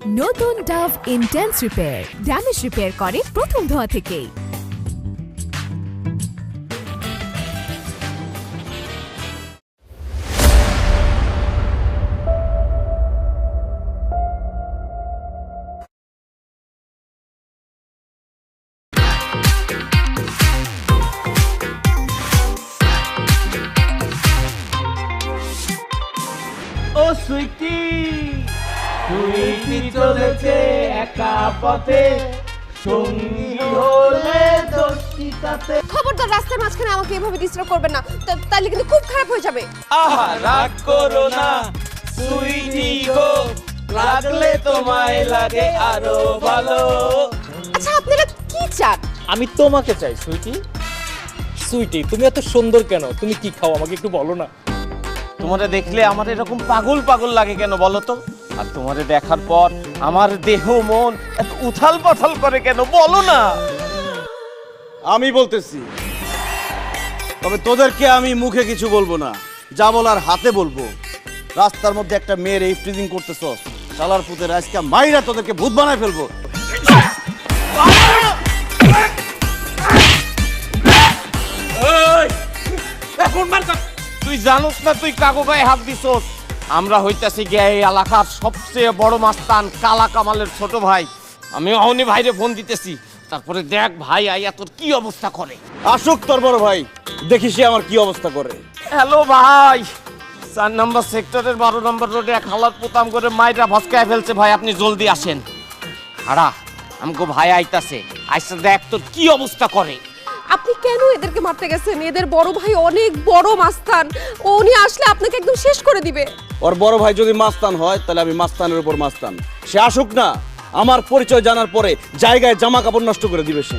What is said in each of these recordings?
নতুন Dove intense repair damage repair করে প্রথম ধোয়া থেকেই। ও সুইটি সুইটি চলেছে একা পথে, সঙ্গী হলে দোষিতাতে। খবরদার রাস্তার মাঝখানে আমাকে এভাবে ডিস্টার্ব করবেন না, তাহলে কিন্তু খুব খারাপ হয়ে যাবে। আহা রাগ করো না সুইটি গো, লাগলে তোমায় লাগে আরো ভালো। আচ্ছা আপনারা কি চান? আমি তোমাকে চাই সুইটি। সুইটি তুমি এত সুন্দর কেন? তুমি কি খাও আমাকে একটু বলো না। তোমারে দেখলে আমার এরকম পাগল পাগল লাগে কেন বলো তো? আর তোমারে দেখার পর আমার দেহ মন এত উথাল পাথাল করে কেন বলো না? আমি বলতেছি, তবে তোদেরকে আমি মুখে কিছু বলবো না, যা বলার হাতে বলবো। রাস্তার মধ্যে একটা মেয়ের এই ফ্রিজিং করতেছস, শালার পুতের আজকে মাইরা তোদেরকে ভূত বানায় ফেলবো। তুই জানোস না তুই কাগো গায়ে হাত দিছস? আমরা হইতাছি গিয়ে এই এলাকার সবচেয়ে বড় মাস্তান কালা কামালের ছোট ভাই। আমি অহনি ভাইরে ফোন দিতেছি, তারপরে দেখ ভাই আইয়া তোর কি অবস্থা করে। আসুক তোর বড় ভাই, দেখি সে আমার কি অবস্থা করে। হ্যালো ভাই, 4 নম্বর সেক্টরের 12 নম্বর রোডে এক হালার পোতাম করে মাইরা ভস্কায় ফেলছে ভাই, আপনি জলদি আসেন। হারা আমগো ভাই আইতাছে, আইসা দেখ তোর কি অবস্থা করে। আপনি কেন এদেরকে মারতে গেছেন? এদের বড় ভাই অনেক বড় মাস্তান, উনি আসলে আপনাকে একদম শেষ করে দিবে। ওর বড় ভাই যদি মাস্তান হয় তাহলে আমি মাস্তানের উপর মাস্তান। সে আসুক না, আমার পরিচয় জানার পরে জায়গায় জামা কাপড় নষ্ট করে দিবে সে।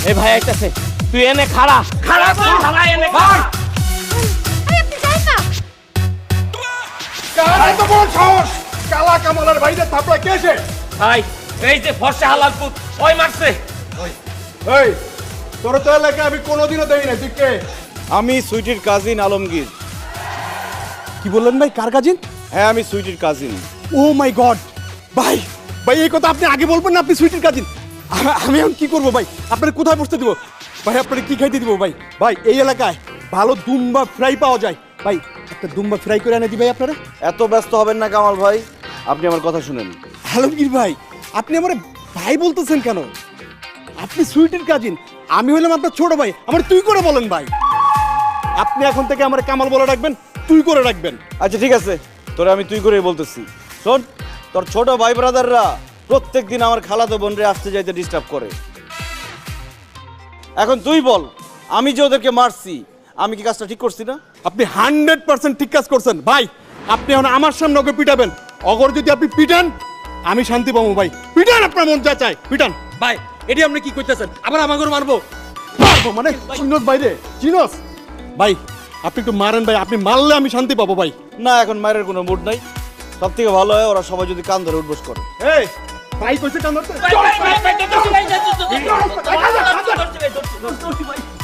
এই ভাই আইতাছে, তুই এনে খাড়া খাড়া তুই খাড়া এনে খাড়া। আরে আপনি যান না। কার এত বড় সাহস? কালা কামালের বাইরে থাপড়া কে সে? ভাই এই যে ফর্সা হালাল পুত ওই মারছে। এই তোর তো এলাকায় আমি কোনোদিনও দেই না, তুই কে? আমি সুইটির কাজিন আলমগীর। কি বললেন ভাই, কার কাজিন? হ্যাঁ আমি সুইটির কাজিন। ও মাই গড ভাই, ভাই এই কথা আপনি আগে বলবেন না, আপনি সুইটির কাজিন। আমি এখন কি করবো ভাই? আপনার কোথায় বসতে দিব ভাই? আপনার কি খাইতে দিব ভাই? ভাই এই এলাকায় ভালো দুম্বা ফ্রাই পাওয়া যায় ভাই, একটা দুম্বা ফ্রাই করে এনে দি ভাই আপনারা। এত ব্যস্ত হবেন না কামাল ভাই, আপনি আমার কথা শুনেন। আলমগীর ভাই, আপনি আমার ভাই বলতেছেন কেন? আপনি সুইটির কাজিন, আমি হলাম আপনার ছোট ভাই, আমার তুই করে বলেন ভাই। আপনি এখন থেকে আমার কামাল বলে রাখবেন, তুই করে রাখবেন। আচ্ছা ঠিক আছে, তোরে আমি তুই করেই বলতেছি। শোন, তোর ছোট ভাই ব্রাদাররা প্রত্যেকদিন আমার খালাতো বোনরে আসতে যাইতে ডিস্টার্ব করে। এখন তুই বল, আমি যে ওদেরকে মারছি, আমি কি কাজটা ঠিক করছি না? আপনি 100% ঠিক কাজ করছেন ভাই। আপনি এখন আমার সামনে ওকে পিটাবেন, অগর যদি আপনি পিটান আমি শান্তি পাবো ভাই। পিটান, আপনার মন যা চায় পিটান। ভাই এটি আপনি কি কইতেছেন? আবার আমাকে মারবো? মারবো মানে চিনস বাইরে চিনস ভাই, আপনি একটু মারেন ভাই, আপনি মারলে আমি শান্তি পাবো ভাই। না, এখন মায়ের কোনো মুড নাই। সব থেকে ভালো হয় ওরা সবাই যদি কান ধরে উঠবস করে। এই ভাই কইছে কান ধরতে।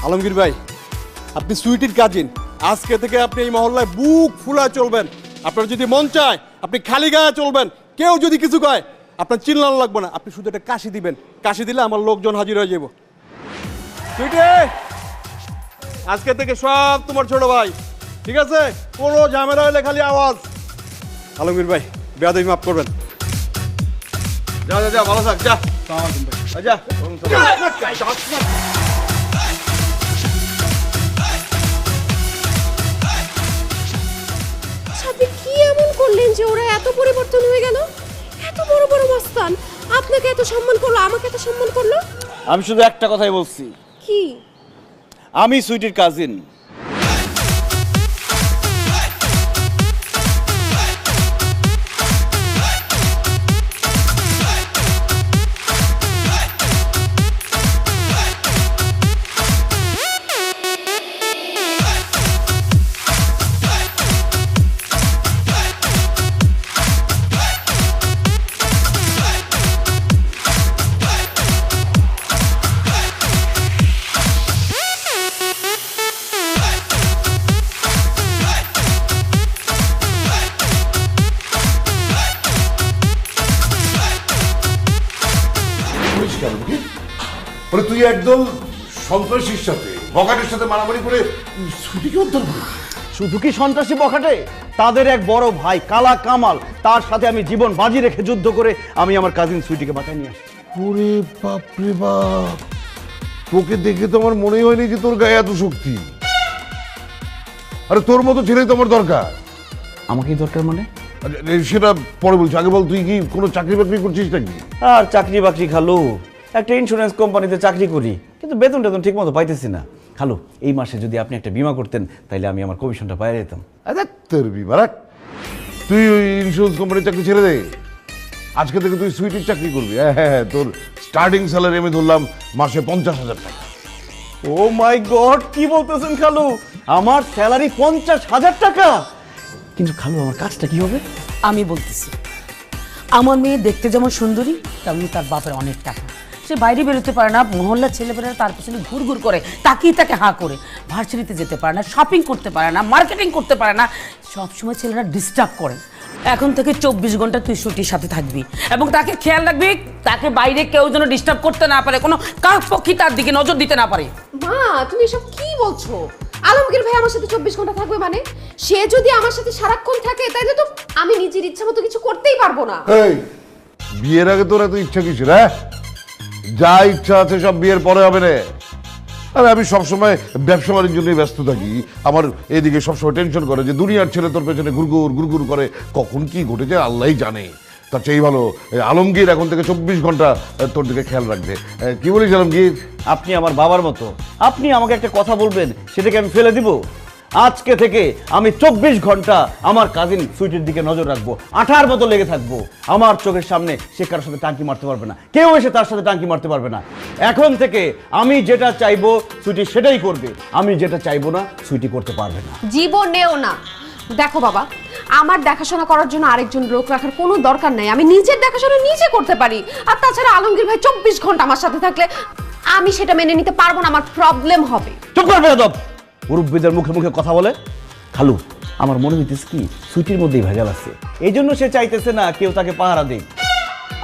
আলমগীর ভাই, আপনি সুইটির কাজিন, আজকে থেকে আপনি এই মহল্লায় বুক ফুলা চলবেন। আপনার যদি মন চায় আপনি খালি গায়ে চলবেন, কেউ যদি কিছু কয় আপনার চিল্লানো লাগবে না, আপনি শুধু একটা কাশি দিবেন, কাশি দিলে আমার লোকজন হাজির হয়ে যাব। সুইটি, আজকে থেকে সব তোমার ছোট ভাই, ঠিক আছে? কোনো ঝামেলা হলে খালি আওয়াজ। আলমগীর ভাই বেয়াদবি মাফ করবেন। যা যা যা, ভালো থাক, যা যা। আপনি কি এমন করলেন যে ওরা এত পরিবর্তন হয়ে গেল? এত বড় বড় মাস্তান আপনাকে এত সম্মান করলো, আমাকে এত সম্মান করলো। আমি শুধু একটা কথাই বলছি, কি? আমি সুইটির কাজিন। কেন কি? মানে তুই একদম সন্ত্রাসীর সাথে বখাটের সাথে মারামারি করে ছুটিকে উদ্ধার করবি? শুধু কি সন্ত্রাসী বখাটে, তাদের এক বড় ভাই কালা কামাল, তার সাথে আমি জীবন বাজি রেখে যুদ্ধ করে আমি আমার কাজিন সুইটিকে বাঁচায় নিয়ে আসছি। ওরে বাপরে বাপ, তোকে দেখে তো আমার মনেই হয়নি যে তোর গায়ে এত শক্তি। আরে তোর মতো ছেলেই তো আমার দরকার। আমাকেই দরকার মানে? সেটা পরে বলছি, আগে বল তুই কি কোনো চাকরি বাকরি করছিস নাকি? আর চাকরি বাকরি খালু, একটা ইন্স্যুরেন্স কোম্পানিতে চাকরি করি, কিন্তু বেতন টেতন ঠিক মতো পাইতেছি না। খালু, এই মাসে যদি আপনি একটা বীমা করতেন তাহলে আমি আমার কমিশনটা পাই যেতাম। আরে তোর বিবারাক, তুই ওই ইন্স্যুরেন্স কোম্পানির চাকরি ছেড়ে দে। আজকে থেকে তুই সুইটির চাকরি করবি। হ্যাঁ, তোর স্টার্টিং স্যালারি আমি ধরলাম মাসে 50,000 টাকা। ও মাই গড, কি বলতেছেন খালু? আমার স্যালারি 50,000 টাকা? কিন্তু খালু, আমার কাজটা কি হবে? আমি বলতেছি, আমার মেয়ে দেখতে যেমন সুন্দরী তেমনি তার বাপের অনেক টাকা। সে বাইরে বেরোতে পারে না, মহল্লার ছেলেপেলেরা তার পিছনে ঘুরঘুর করে, তাকিয়ে তাকে হাঁ করে। ভার্সিটিতে যেতে পারে না, শপিং করতে পারে না, মার্কেটিং করতে পারে না, সবসময় ছেলেরা ডিস্টার্ব করে। এখন থেকে 24 ঘন্টা তুই ছুটির সাথে থাকবি এবং তাকে খেয়াল রাখবি, তাকে বাইরে কেউ যেন ডিস্টার্ব করতে না পারে, কোনো কাকপক্ষী তার দিকে নজর দিতে না পারে। মা, তুমি এসব কি বলছো? আলমগীর ভাই আমার সাথে 24 ঘন্টা থাকবে মানে? সে যদি আমার সাথে সারাক্ষণ থাকে তাইলে তো আমি নিজের ইচ্ছা মতো কিছু করতেই পারবো না। এই, বিয়ের আগে তোর এত ইচ্ছা কিসের? হ্যাঁ, যা ইচ্ছা আছে সব বিয়ের পরে হবে না। আরে আমি সবসময় ব্যবসা বাণিজ্য নিয়ে ব্যস্ত থাকি, আমার এদিকে সবসময় টেনশন করে যে দুনিয়ার ছেলে তোর পেছনে গুড়গুড় করে, কখন কি ঘটেছে আল্লাহই জানে। তার চেয়ে ভালো আলমগীর এখন থেকে 24 ঘন্টা তোর দিকে খেয়াল রাখবে। কি বলিস আলমগীর? আপনি আমার বাবার মতো, আপনি আমাকে একটা কথা বলবেন সেটাকে আমি ফেলে দিব? আজকে থেকে আমি 24 ঘন্টা আমার কাজিন সুইটির দিকে নজর রাখবো, আঠার মতো লেগে থাকবো। আমার চোখের সামনে সে কারোর সাথে টাঙ্কি মারতে পারবে না, কেউ এসে তার সাথে টাঙ্কি মারতে পারবে না। এখন থেকে আমি যেটা চাইবো সুইটি সেটাই করবে, আমি যেটা চাইবো না সুইটি করতে পারবে না। জীবনেও না। দেখো বাবা, আমার দেখাশোনা করার জন্য আরেকজন লোক রাখার কোনো দরকার নাই, আমি নিজের দেখাশোনা নিজে করতে পারি। আর তাছাড়া আলমগীর ভাই 24 ঘন্টা আমার সাথে থাকলে আমি সেটা মেনে নিতে পারবো না, আমার প্রবলেম হবে। চুপ করবে বেয়াদব, মুরব্বীদের মুখে মুখে কথা বলে। খালু, আমার মনে হইতেছে কি সুইটির মধ্যেই ভেজাল আছে, এই জন্য সে চাইতেছে না কেউ তাকে পাহারা দিক।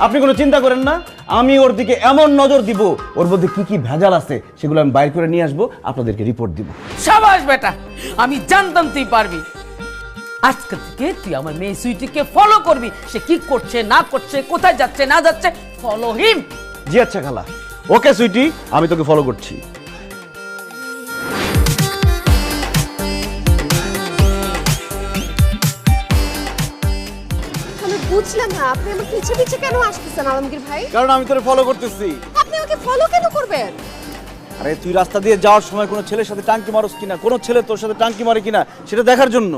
আপনি কোনো চিন্তা করেন না, আমি ওর দিকে এমন নজর দিব, ওর মধ্যে কি কি ভেজাল আছে সেগুলো আমি বাইর করে নিয়ে আসবো, আপনাদেরকে রিপোর্ট দিব। সাবাস বেটা, আমি জানতাম তুই পারবি। আজকে থেকে তুই আমার মেয়ে সুইটিকে ফলো করবি, সে কি করছে না করছে, কোথায় যাচ্ছে না যাচ্ছে, ফলো হিম। জি আচ্ছা খালা, ওকে সুইটি, আমি তোকে ফলো করছি। আমি বুঝলাম না, আপনি আমার পিছে পিছে কেন আসতেছেন আলমগীর ভাই? কারণ আমি তোরে ফলো করতেছি। আপনি আমাকে ফলো কেন করবেন? আরে তুই রাস্তা দিয়ে যাওয়ার সময় কোনো ছেলের সাথে টাঙ্কি মারস কিনা, কোনো ছেলে তোর সাথে টাঙ্কি মারে কিনা সেটা দেখার জন্য।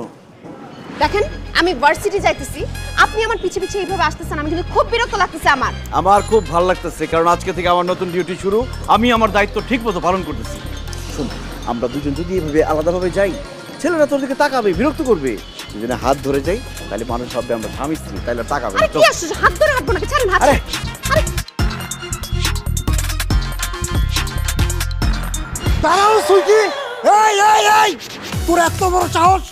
দেখেন, আমি ভার্সিটি যাইতেছি, আপনি আমার পিছে পিছে এইভাবে আসতেছেন, আমি কিন্তু খুব বিরক্ত লাগতেছে। আমার খুব ভালো লাগতেছে, কারণ আজকে থেকে আমার নতুন ডিউটি শুরু, আমি আমার দায়িত্ব ঠিক মতো পালন করতেছি। শোন, আমরা দুজন যদি এভাবে আলাদাভাবে যাই, ছেলেরা তোর দিকে তাকাবে, বিরক্ত করবে। দুজনে হাত ধরে যাই, তাহলে মানুষ ভাববে আমরা স্বামী স্ত্রী, তাহলে তাকাবে না। আরে কি আসছে, হাত ধরে হাঁটবো নাকি? ছাড়েন হাত। আরে আরে দাঁড়াও সুইটি, এই এই এই, তোর এত বড় সাহস!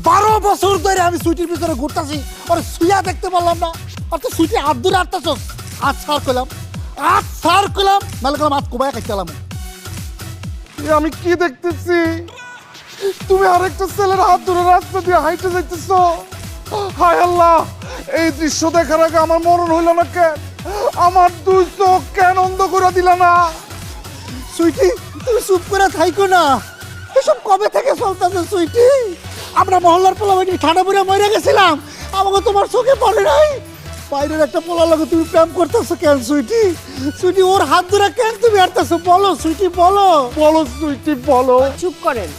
12 বছর ধরে আমি সুইটির ভিতরে ঘুরতাছি, আরে সুইয়া দেখতে পারলাম না, আর তো সুইটি হাত ধরে হাঁটতাছস। আজ সার করলাম, নাহলে করলাম আজ কোবায় খাইছিলাম। আমি কি দেখতেছি? তুমি আরেকটা ছেলের হাত ধরে রাস্তা দিয়ে হাইটে যাইতেছো। হায় আল্লাহ, এই দৃশ্য দেখার আগে আমার মরণ হইল না কেন? আমার দুই চোখ কেন অন্ধ করে দিলা না? সুইটি, তুমি চুপ করে থাইকো না, এসব কবে থেকে চলতেছে সুইটি? আমরা মহল্লার পোলা বাড়ি ঠান্ডা পড়ে মরে গেছিলাম, আমাকে তোমার চোখে পড়ে নাই? বাইরের একটা পোলা লাগে তুমি প্রেম করতেছো কেন সুইটি? সুইটি, ওর হাত ধরে কেন তুমি হাঁটতেছো? বলো সুইটি, বলো বলো সুইটি, বলো। চুপ করেন,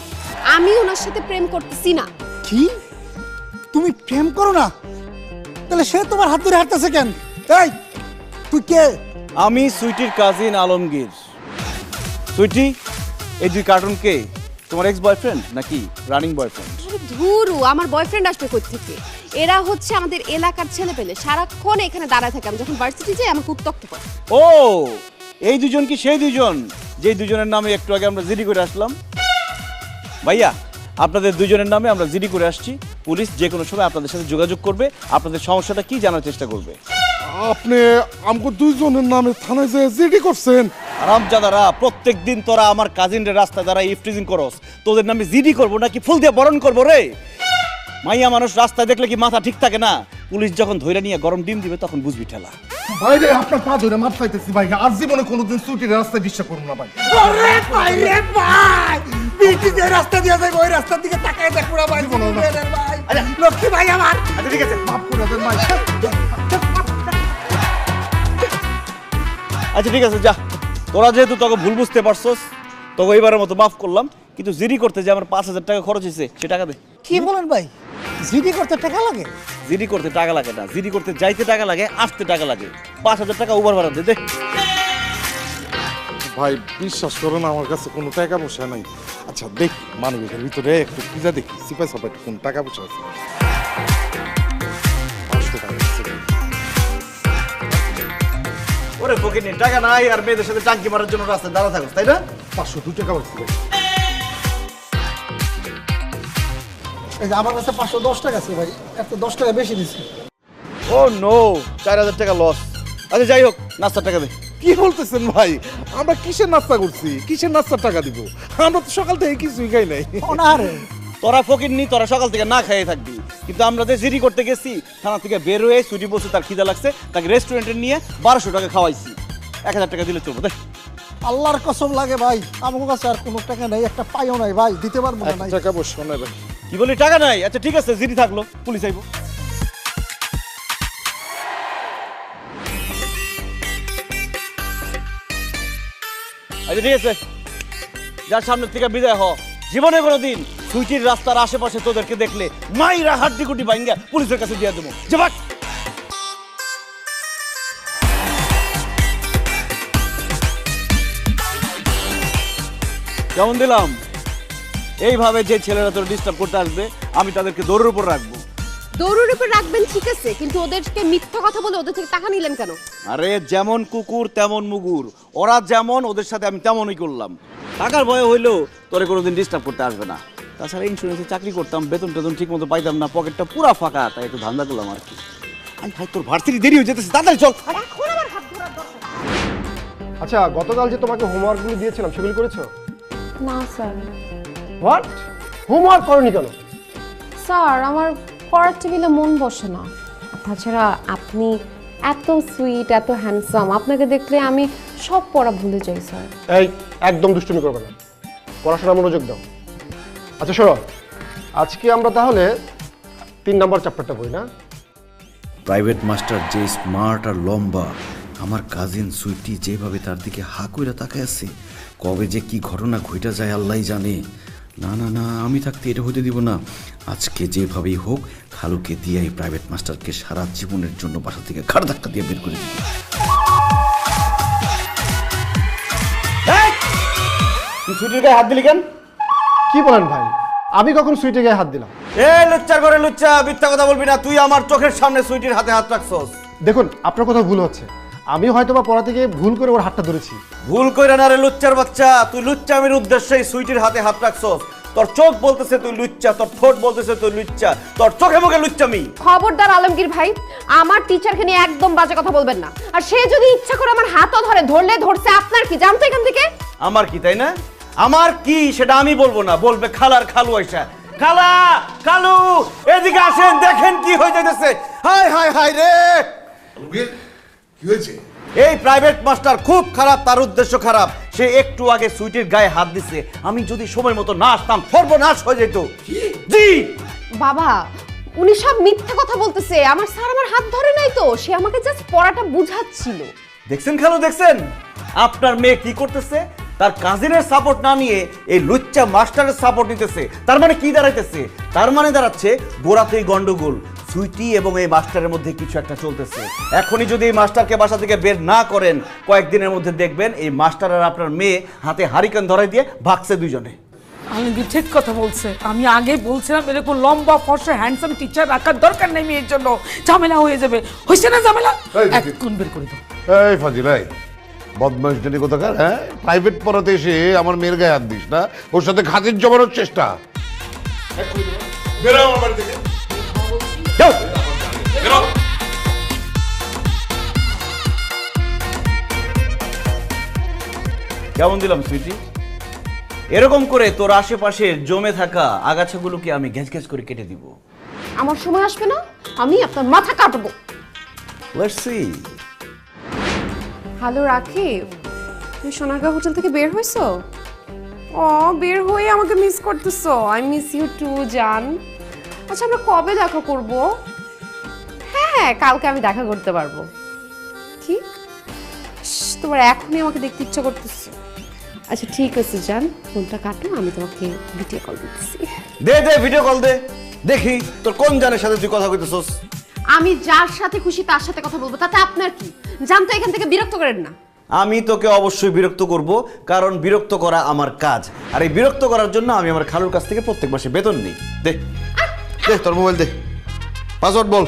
আমি ওনার সাথে প্রেম করতেছি না। কি? তুমি প্রেম করো না? তাহলে সে তোমার হাত ধরে হাঁটতেছে কেন? এই, তুই কে? আমি সুইটির কাজিন আলমগীর। সুইটি, এই দুই কার্টুন কে? তোমার এক্স বয়ফ্রেন্ড নাকি রানিং বয়ফ্রেন্ড? ধুরু, আমার বয়ফ্রেন্ড আসবে কই থেকে? এরা হচ্ছে আমাদের এলাকার ছেলে পেলে, সারাক্ষণ এখানে দাঁড়ায় থাকে, আমি যখন ভার্সিটি যাই আমাকে উত্তক্ত করে। ও, এই দুজন কি সেই দুজন যে দুজনের নামে একটু আগে আমরা জিডি করে আসলাম? ভাইয়া, আপনাদের দুজনের নামে আমরা জিডি করে আসছি। পুলিশ যে কোনো সময় আপনাদের সাথে যোগাযোগ করবে, আপনাদের সমস্যাটা কি জানার চেষ্টা করবে। আপনি আমাকে দুইজনের নামে থানায় যে জিডি করছেন। আরামজাদারা, প্রত্যেক দিন তোরা আমার কাজিনদের রাস্তায় দ্বারা ইফটিজিং করস, তোদের নামে জিডি করবো নাকি ফুল দিয়ে বরণ করবো রে? মাইয়া মানুষ রাস্তায় দেখলে কি মাথা ঠিক থাকে না? পুলিশ যখন ধইরা নিয়ে গরম ডিম দিবে তখন বুঝবি ঠেলা। ভাইরে আপনার পা ধরে মাপ চাইতেছি ভাই, আর জীবনে কোনোদিন ছুটির রাস্তায় বিশ্বাস করবো না ভাই। ওরে ভাই রে ভাই, বিটি যে রাস্তা দিয়ে যায় ওই রাস্তার দিকে তাকায় দেখ পুরা ভাই বলো না ভাই। লক্ষ্মী ভাই আমার, আচ্ছা ঠিক আছে, মাফ করে দেন ভাই। আচ্ছা ঠিক আছে, যা। তোরা যেহেতু তোকে ভুল বুঝতে পারছস, তোকে এইবারের মতো মাফ করলাম, কিন্তু জিডি করতে যে আমার 5,000 টাকা খরচ হয়েছে সে টাকা দে। কি বলেন ভাই, জিডি করতে টাকা লাগে? জিডি করতে টাকা লাগে না, জিডি করতে যাইতে টাকা লাগে, আসতে টাকা লাগে। 5,000 টাকা উবার ভাড়া দে দে। ভাই বিশ্বাস করুন আমার কাছে কোনো টাকা পয়সা নাই। আচ্ছা দেখ মানবিকের ভিতরে একটু খুঁজা দেখি সিপাই সাপাই কোন টাকা পয়সা আছে। 500 টাকা আছে। ওরে ফকিনি, টাকা নাই আর মেয়েদের সাথে টাঙ্কি মারার জন্য রাস্তায় দাঁড়া থাকস, তাই না? 502 টাকা আছে ভাই। এই যে আমার কাছে 510 টাকা আছে ভাই, এত 10 টাকা বেশি দিছি। ও নো, 4,000 টাকা লস। আচ্ছা যাই হোক, নাস্তার টাকা দে। কি বলতেছেন ভাই, আমরা কিসের নাস্তা করছি, কিসের নাস্তার টাকা দিব? আমরা তো সকাল থেকে কিছুই খাই নাই। ওনারে তোরা ফকিরনি, তোরা সকাল থেকে না খেয়ে থাকবি, কিন্তু আমরা যে জিডি করতে গেছি থানা থেকে বের হয়ে ছুটি বসে তার খিদা লাগছে, তাকে রেস্টুরেন্টে নিয়ে 1200 টাকা খাওয়াইছি। 1000 টাকা দিলে চলবো, দেখ। আল্লাহর কসম লাগে ভাই, আমার কাছে আর কোনো টাকা নাই, একটা পাইও নাই ভাই, দিতে পারবো না। 1 টাকা পয়সা নাই ভাই। কি বলি টাকা নাই? আচ্ছা ঠিক আছে, জিডি থাকলো, পুলিশ আইবো। আচ্ছা ঠিক আছে, যার সামনে থেকে বিদায় হ। জীবনে কোনোদিন সুইটির রাস্তার আশেপাশে তোদেরকে দেখলে মাইরা হাড্ডি কুটি ভাঙ্গা পুলিশের কাছে দিয়ে দেবো। যে ভাগ। কেমন দিলাম? এইভাবে যে ছেলেরা তোর ডিস্টার্ব করতে আসবে আমি তাদেরকে দৌড়ের উপর রাখবো। দৌড়ের উপর রাখবেন ঠিক আছে, কিন্তু ওদেরকে মিথ্যা কথা বলে ওদের থেকে টাকা নিলেন কেন? আরে যেমন কুকুর তেমন মুগুর, ওরা যেমন ওদের সাথে আমি তেমনই করলাম। টাকার ভয় হইলেও তোরে কোনোদিন ডিস্টার্ব করতে আসবে না। তাছাড়া ইন্স্যুরেন্সে চাকরি করতাম, বেতন টেতন ঠিক মতো পাইতাম না, পকেটটা পুরা ফাঁকা, তাই একটু ধান্দা করলাম আর কি। আমি ভাই তোর ভার্সিটি দেরি হয়ে যেতেছে, তাড়াতাড়ি চল। আচ্ছা গতকাল যে তোমাকে হোমওয়ার্কগুলো দিয়েছিলাম সেগুলো করেছো? না স্যার। হোয়াট? হোমওয়ার্ক করনি কেন? স্যার আমার পড়ার টেবিলে মন বসে না। তাছাড়া আপনি এত সুইট, এত হ্যান্ডসাম, আপনাকে দেখলে আমি সব পড়া ভুলে যাই স্যার। এই একদম দুষ্টুমি করবে না, পড়াশোনা মনোযোগ দাও। আচ্ছা শোনো, আজকে আমরা তাহলে 3 নম্বর চ্যাপ্টারটা পড়ি না? প্রাইভেট মাস্টার যে স্মার্ট আর লম্বা, আমার কাজিন সুইটি যেভাবে তার দিকে হা কইরা তাকায় আছে, কবে যে কি ঘটনা ঘইটা যায় আল্লাহই জানে। না না না, আমি থাকতে এটা হতে দিব না। আজকে যেভাবেই হোক খালুকে দিয়ে এই প্রাইভেট মাস্টারকে সারা জীবনের জন্য বাসা থেকে ঘাড় ধাক্কা দিয়ে বের করে দিব। তুই ছুটির গায়ে হাত দিলি কেন? কি বলেন ভাই, আমি কখন সুইটে গায়ে হাত দিলাম? এ লুচ্চার করে লুচ্চা, মিথ্যা কথা বলবি না। তুই আমার চোখের সামনে সুইটির হাতে হাত রাখছস। দেখুন আপনার কথা ভুল হচ্ছে, আমি হয়তো বা পড়া থেকে ভুল করে ওর হাতটা ধরেছি। ভুল কইরা না রে লুচ্চার বাচ্চা, তুই লুচ্চামির উদ্দেশ্যে সুইটির হাতে হাত রাখছস। তোর চোখ বলতেছে তুই লুচ্চা, তোর ঠোঁট বলতেছে তুই লুচ্চা, তোর চোখে মুখে লুচ্চামি। খবরদার আলমগীর ভাই, আমার টিচারকে নিয়ে একদম বাজে কথা বলবেন না। আর সে যদি ইচ্ছা করে আমার হাতও ধরলে ধরছে, আপনার কি জানতো এখান থেকে? আমার কি, তাই না? আমার কি সেটা আমি বলবো না, বলবে খালার খালু আইসা। খালা, খালু এদিকে আসেন, দেখেন কি হয়ে যাইতেছে। হাই হাই হাই রে, কি হয়েছে? এই প্রাইভেট মাস্টার খুব খারাপ, তার উদ্দেশ্য খারাপ। সে একটু আগে সুইটির গায়ে হাত দিছে, আমি যদি সময় মতো না আসতাম সর্বনাশ হয়ে যেত। জি বাবা, উনি সব মিথ্যা কথা বলতেছে। আমার স্যার আমার হাত ধরে নাই তো, সে আমাকে জাস্ট পড়াটা বুঝাচ্ছিল। দেখছেন খালু, দেখছেন আপনার মেয়ে কি করতেছে? তার কাজিনের সাপোর্ট না নিয়ে এই লুচ্চা মাস্টারের সাপোর্ট নিতেছে। তার মানে কি দাঁড়াইতেছে? তার মানে দাঁড়াচ্ছে গোড়াতেই গন্ডগোল। সুইটি এবং এই মাস্টারের মধ্যে কিছু একটা চলতেছে। এখনই যদি এই মাস্টারকে বাসা থেকে বের না করেন, কয়েকদিনের মধ্যে দেখবেন এই মাস্টার আর আপনার মেয়ে হাতে হারিকেন ধরাই দিয়ে ভাগছে দুইজনে। আলমগীর ঠিক কথা বলছে। আমি আগে বলছিলাম এরকম লম্বা ফর্সা হ্যান্ডসাম টিচার রাখার দরকার নেই মেয়ের জন্য, ঝামেলা হয়ে যাবে। হয়েছে না ঝামেলা? এখন বের করে দাও। এই ফাজিলাই বদমাইশ জানি কোথাকার, হ্যাঁ? প্রাইভেট পড়াতে এসে আমার মেয়ের গায়ে হাত দিস না, ওর সাথে খাতির জমানোর চেষ্টা। যাও। কেমন দিলাম সুইটি? এরকম করে তোর আশেপাশে জমে থাকা আগাছাগুলোকে আমি ঘ্যাঁচ ঘ্যাঁচ করে কেটে দিব। আমার সময় আসবে না, আমি আপনার মাথা কাটবো। Let's see. হ্যালো রাকিব, তুমি সোনারগাঁও হোটেল থেকে বের হইছো? ও, বের হয়ে আমাকে মিস করতেছো? আই মিস ইউ টু জান। আচ্ছা, আমরা কবে দেখা করব? হ্যাঁ, কালকে আমি দেখা করতে পারবো। কি তোমার এখনই আমাকে দেখতে ইচ্ছা করতেছে? আচ্ছা ঠিক আছে জান, ফোনটা কাটো, আমি তোমাকে ভিডিও কল দিচ্ছি। দে দে ভিডিও কল দে, দেখি তোর কোন জানের সাথে তুই কথা কইতেছস। আমি যার সাথে খুশি তার সাথে কথা বলবো, তাতে আপনার কি? জান তো এখান থেকে বিরক্ত করেন না। আমি তোকে অবশ্যই বিরক্ত করব, কারণ বিরক্ত করা আমার কাজ। আর এই বিরক্ত করার জন্য আমি আমার খালুর কাছ থেকে প্রত্যেক মাসে বেতন নিই। দে দে তোর মোবাইল দে, পাসওয়ার্ড বল।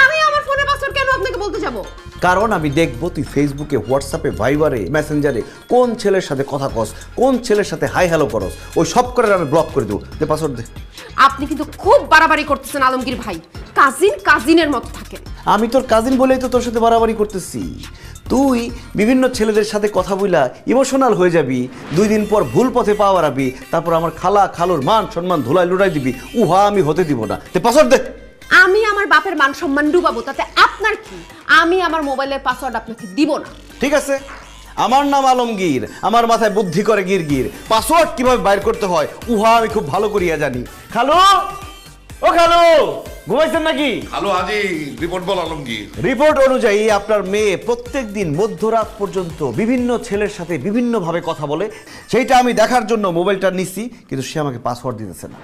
আমি আমার ফোনের পাসওয়ার্ড কেন আপনাকে বলতে যাব? কারণ আমি দেখবো তুই ফেসবুকে, হোয়াটসঅ্যাপে, ভাইবারে, মেসেঞ্জারে কোন ছেলের সাথে কথা কস, কোন ছেলের সাথে হাই হ্যালো করস, ওই সব করে আমি ব্লক করে দেবো। দে পাসওয়ার্ড দে। আপনি কিন্তু খুব বাড়াবাড়ি করতেছেন আলমগীর ভাই। কাজিনের মতো থাকেন। আমি তোর কাজিন বলেই তো তোর সাথে বাড়াবাড়ি করতেছি। তুই বিভিন্ন ছেলেদের সাথে কথা বইলা ইমোশনাল হয়ে যাবি, 2 দিন পর ভুল পথে পা বাড়াবি, তারপর আমার খালুর মান সম্মান ধুলাই লুটাই দিবি। উহা আমি হতে দিব না। তে পাসওয়ার্ড দে। আমি আমার বাপের মান সম্মান ডুবাবো, তাতে আপনার কি? আমি আমার মোবাইলের পাসওয়ার্ড আপনাকে দিব না। ঠিক আছে, আমার নাম আলমগীর, আমার মাথায় বুদ্ধি করে গিরগির। পাসওয়ার্ড কিভাবে বাইর করতে হয় উহা আমি খুব ভালো করিয়া জানি। খালু, ও খালু, ঘুমাইছেন নাকি? হ্যালো হাজি, রিপোর্ট বল আলমগীর। রিপোর্ট অনুযায়ী আপনার মেয়ে প্রত্যেকদিন মধ্যরাত পর্যন্ত বিভিন্ন ছেলের সাথে বিভিন্নভাবে কথা বলে। সেইটা আমি দেখার জন্য মোবাইলটা নিচ্ছি, কিন্তু সে আমাকে পাসওয়ার্ড দিতেছে না।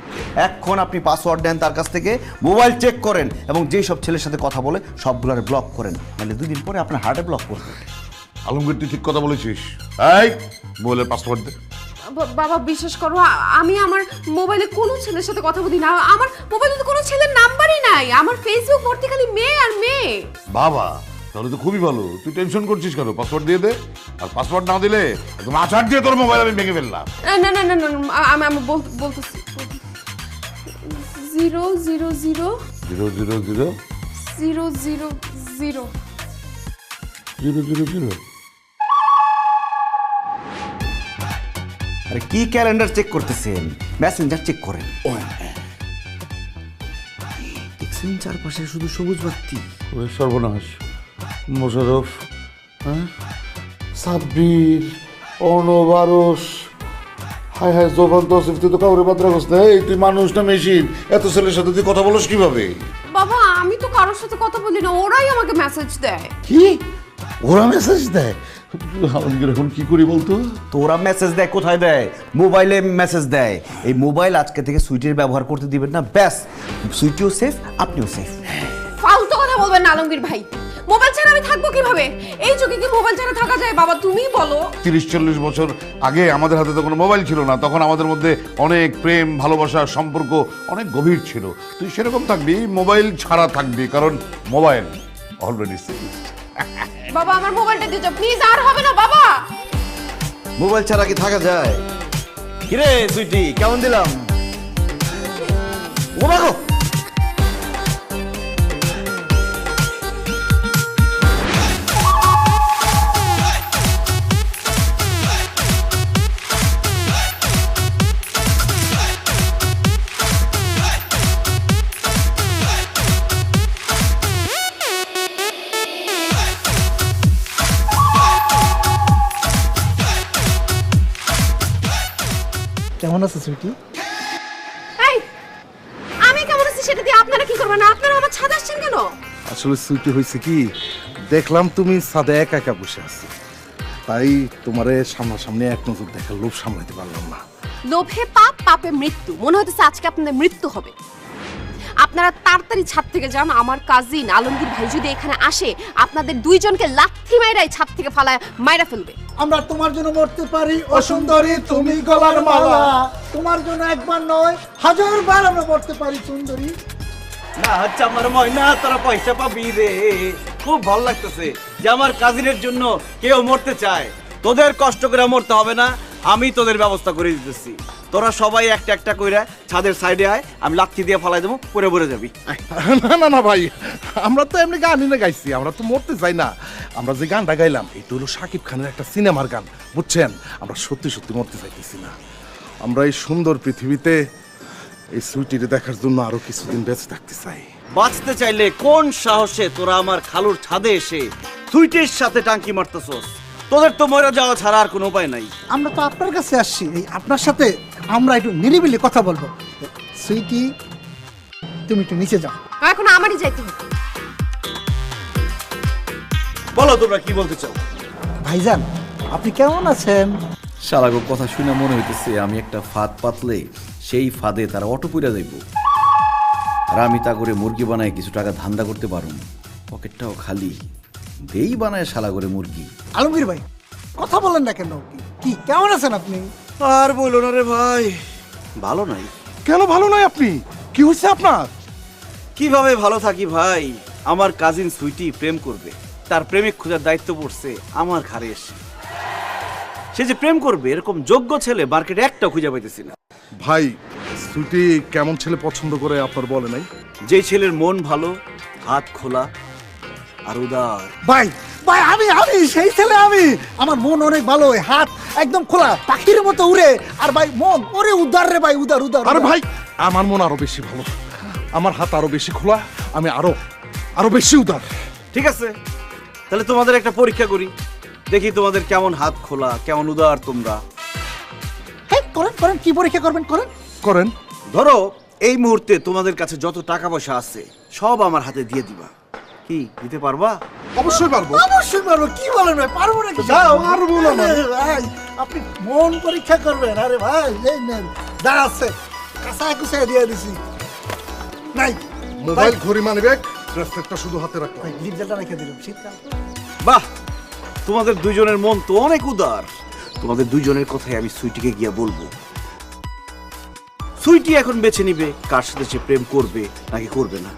এখন আপনি পাসওয়ার্ড নেন তার কাছ থেকে, মোবাইল চেক করেন এবং যেই সব ছেলের সাথে কথা বলে সবগুলোর ব্লক করেন, নাহলে 2 দিন পরে আপনার হার্টে ব্লক করবে। আলমগীর তুই ঠিক কথা বলেছিস। এই মোবাইলের পাসওয়ার্ড দে। বাবা বিশ্বাস করো, আমি আমার মোবাইলে কোনো ছেলের সাথে কথা বলি না। আমার মোবাইলে তো কোনো ছেলের নাম্বারই নাই। আমার ফেসবুক ভর্তি খালি মেয়ে আর মেয়ে। বাবা, তাহলে তো খুবই ভালো। তুই টেনশন করছিস কেন? পাসওয়ার্ড দিয়ে দে। আর পাসওয়ার্ড না দিলে একদম আছাড় দিয়ে তোর মোবাইল আমি ভেঙে ফেললাম। না না না না, আমি বলতেছি 000 000 000 000। আরে কি ক্যালেন্ডার চেক করতেছেন? মেসেঞ্জার চেক করেন। দেখছেন চারপাশে শুধু সবুজ বাতি। ওরে সর্বনাশ, মোশাররফ, সাব্বির, অর্ণবারস, হায় হায় জোবান তসিফ, তুই তো কাউরে বাদ রাখস না। এই তুই মানুষ না মেশিন? এত ছেলের সাথে তুই কথা বলস কিভাবে? বাবা, আমি তো কারোর সাথে কথা বলি না, ওরাই আমাকে মেসেজ দেয়। কি? ওরা মেসেজ দেয়? আলমগীর এখন কি করি বলতো? তোরা মেসেজ দেয় কোথায় দেয়? মোবাইলে মেসেজ দেয়। এই মোবাইল আজকে থেকে সুইটির ব্যবহার করতে দিবেন না, ব্যাস। সুইটিও সেফ, আপনিও সেফ। ফালতু কথা বলবেন না আলমগীর ভাই। মোবাইল ছাড়া আমি থাকবো কিভাবে? এই যুগে কি মোবাইল ছাড়া থাকা যায়? বাবা তুমিই বলো। 30-40 বছর আগে আমাদের হাতে তো কোনো মোবাইল ছিল না। তখন আমাদের মধ্যে অনেক প্রেম, ভালোবাসা, সম্পর্ক অনেক গভীর ছিল। তুই সেরকম থাকবি, মোবাইল ছাড়া থাকবি, কারণ মোবাইল অলরেডি সেফ। বাবা আমার মোবাইলটা দিয়ে যাও প্লিজ। আর হবে না বাবা। মোবাইল ছাড়া কি থাকা যায়? কিরে সুইটি, কেমন দিলাম? ও বাগো, কেমন আছো সুইটি? এই, আমি কেমন আছি সেটা দিয়ে আপনারা কি করবেন? আপনারা আমার ছাদে আসছেন কেন? আসলে সুইটি হয়েছে কি, দেখলাম তুমি ছাদে একা একা বসে আছো, তাই তোমারে সামনাসামনি এক নজর দেখার লোভ সামলাতে পারলাম না। লোভে পাপ, পাপে মৃত্যু। মনে হচ্ছে আজকে আপনাদের মৃত্যু হবে। আপনারা তাড়াতাড়ি ছাদ থেকে যান। আমার কাজিন আলমগীর ভাই যদি এখানে আসে, আপনাদের 2 জনকে লাথি মাইরাই ছাদ থেকে ফালায় মাইরা ফেলবে। আমরা তোমার জন্য মরতে পারি ও সুন্দরী, তুমি গলার মালা। তোমার জন্য একবার নয় 1000 বার আমরা মরতে পারি সুন্দরী। না আচ্ছা আমার ময়না, তোরা পয়সা পাবি রে। খুব ভালো লাগতেছে যে আমার কাজিনের জন্য কেউ মরতে চায়। তোদের কষ্ট করে মরতে হবে না, আমি তোদের ব্যবস্থা করে দিতেছি। তোরা সবাই একটা একটা কইরা ছাদের সাইডে আয়, আমি লাঠি দিয়ে ফালাই দেবো, পরে পরে যাবি। না না না ভাই, আমরা তো এমনি গানই না গাইছি, আমরা তো মরতে চাই না। আমরা যে গানটা গাইলাম এটা হলো শাকিব খানের একটা সিনেমার গান, বুঝছেন? আমরা সত্যি সত্যি মরতে চাইতেছি না। আমরা এই সুন্দর পৃথিবীতে এই সুইটিরে দেখার জন্য আরো কিছুদিন বেঁচে থাকতে চাই। বাঁচতে চাইলে কোন সাহসে তোরা আমার খালুর ছাদে এসে সুইটির সাথে টাঙ্কি মারতেছস? তোদের তো মরে যাওয়া ছাড়া আর কোনো উপায় নাই। আমরা তো আপনার কাছে আসছি, এই আপনার সাথে আমরা একটু নিরিবিলি কথা বলবো। সুইটি, তুমি একটু নিচে যাও। এখন আমারই যাইতে হবে। বলো তোমরা কি বলতে চাও? ভাইজান, আপনি কেমন আছেন? শালাগোর কথা শুনে মনে হইতেছে আমি একটা ফাঁদ পাতলে সেই ফাঁদে তারা অটো পুইরা যাইব। আর আমি তা করে মুরগি বানায় কিছু টাকা ধান্দা করতে পারুম। পকেটটাও খালি, দেই বানায় শালা করে মুরগি। আলমগীর ভাই, কথা বলেন না কেন? কি কেমন আছেন আপনি? আর বলো না রে ভাই, ভালো নাই। কেন ভালো নয় আপনি? কি হয়েছে আপনার? কিভাবে ভালো থাকি ভাই? আমার কাজিন সুইটি প্রেম করবে, তার প্রেমিক খোঁজার দায়িত্ব পড়ছে আমার ঘাড়ে এসে। সে যে প্রেম করবে এরকম যোগ্য ছেলে মার্কেটে একটা খুঁজে পাইতেছি না। ভাই, সুইটি কেমন ছেলে পছন্দ করে আপনার বলে নাই? যে ছেলের মন ভালো, হাত খোলা আর উদার। ভাই ভাই, আমি সেই ছেলে। আমার মন অনেক ভালো, হাত একদম খোলা, পাখির মতো উড়ে। আর ভাই মন ওরে উদার রে ভাই, উদার উদার। আরে ভাই, আমার মন আরো বেশি ভালো, আমার হাত আরো বেশি খোলা, আমি আরো বেশি উদার। ঠিক আছে, তাহলে তোমাদের একটা পরীক্ষা করি, দেখি তোমাদের কেমন হাত খোলা, কেমন উদার তোমরা। হ্যাঁ, করেন করেন, কি পরীক্ষা করবেন করেন করেন। ধরো এই মুহূর্তে তোমাদের কাছে যত টাকা পয়সা আছে সব আমার হাতে দিয়ে দিবা। কি দিতে পারবা? অবশ্যই পারবো। অবশ্যই পারবো। কি বলেন ভাই, পারবো নাকি? পারবো না মানে। আরে ভাই, আপনি মন পরীক্ষা করবেন? আরে ভাই, এই নেন যা আছে কাঁচা কুচায় দিয়ে দিছি। নাই মোবাইল, ঘড়ি, মানি ব্যাগ, ব্রেসলেটটা শুধু হাতে রাখলাম। ভাই, লিপজালটা রেখে দিলাম, শীতকাল। বাহ, তোমাদের দুইজনের মন তো অনেক উদার। তোমাদের দুইজনের কথাই আমি সুইটিকে গিয়া বলবো। সুইটি এখন বেছে নিবে কার সাথে সে প্রেম করবে নাকি করবে না।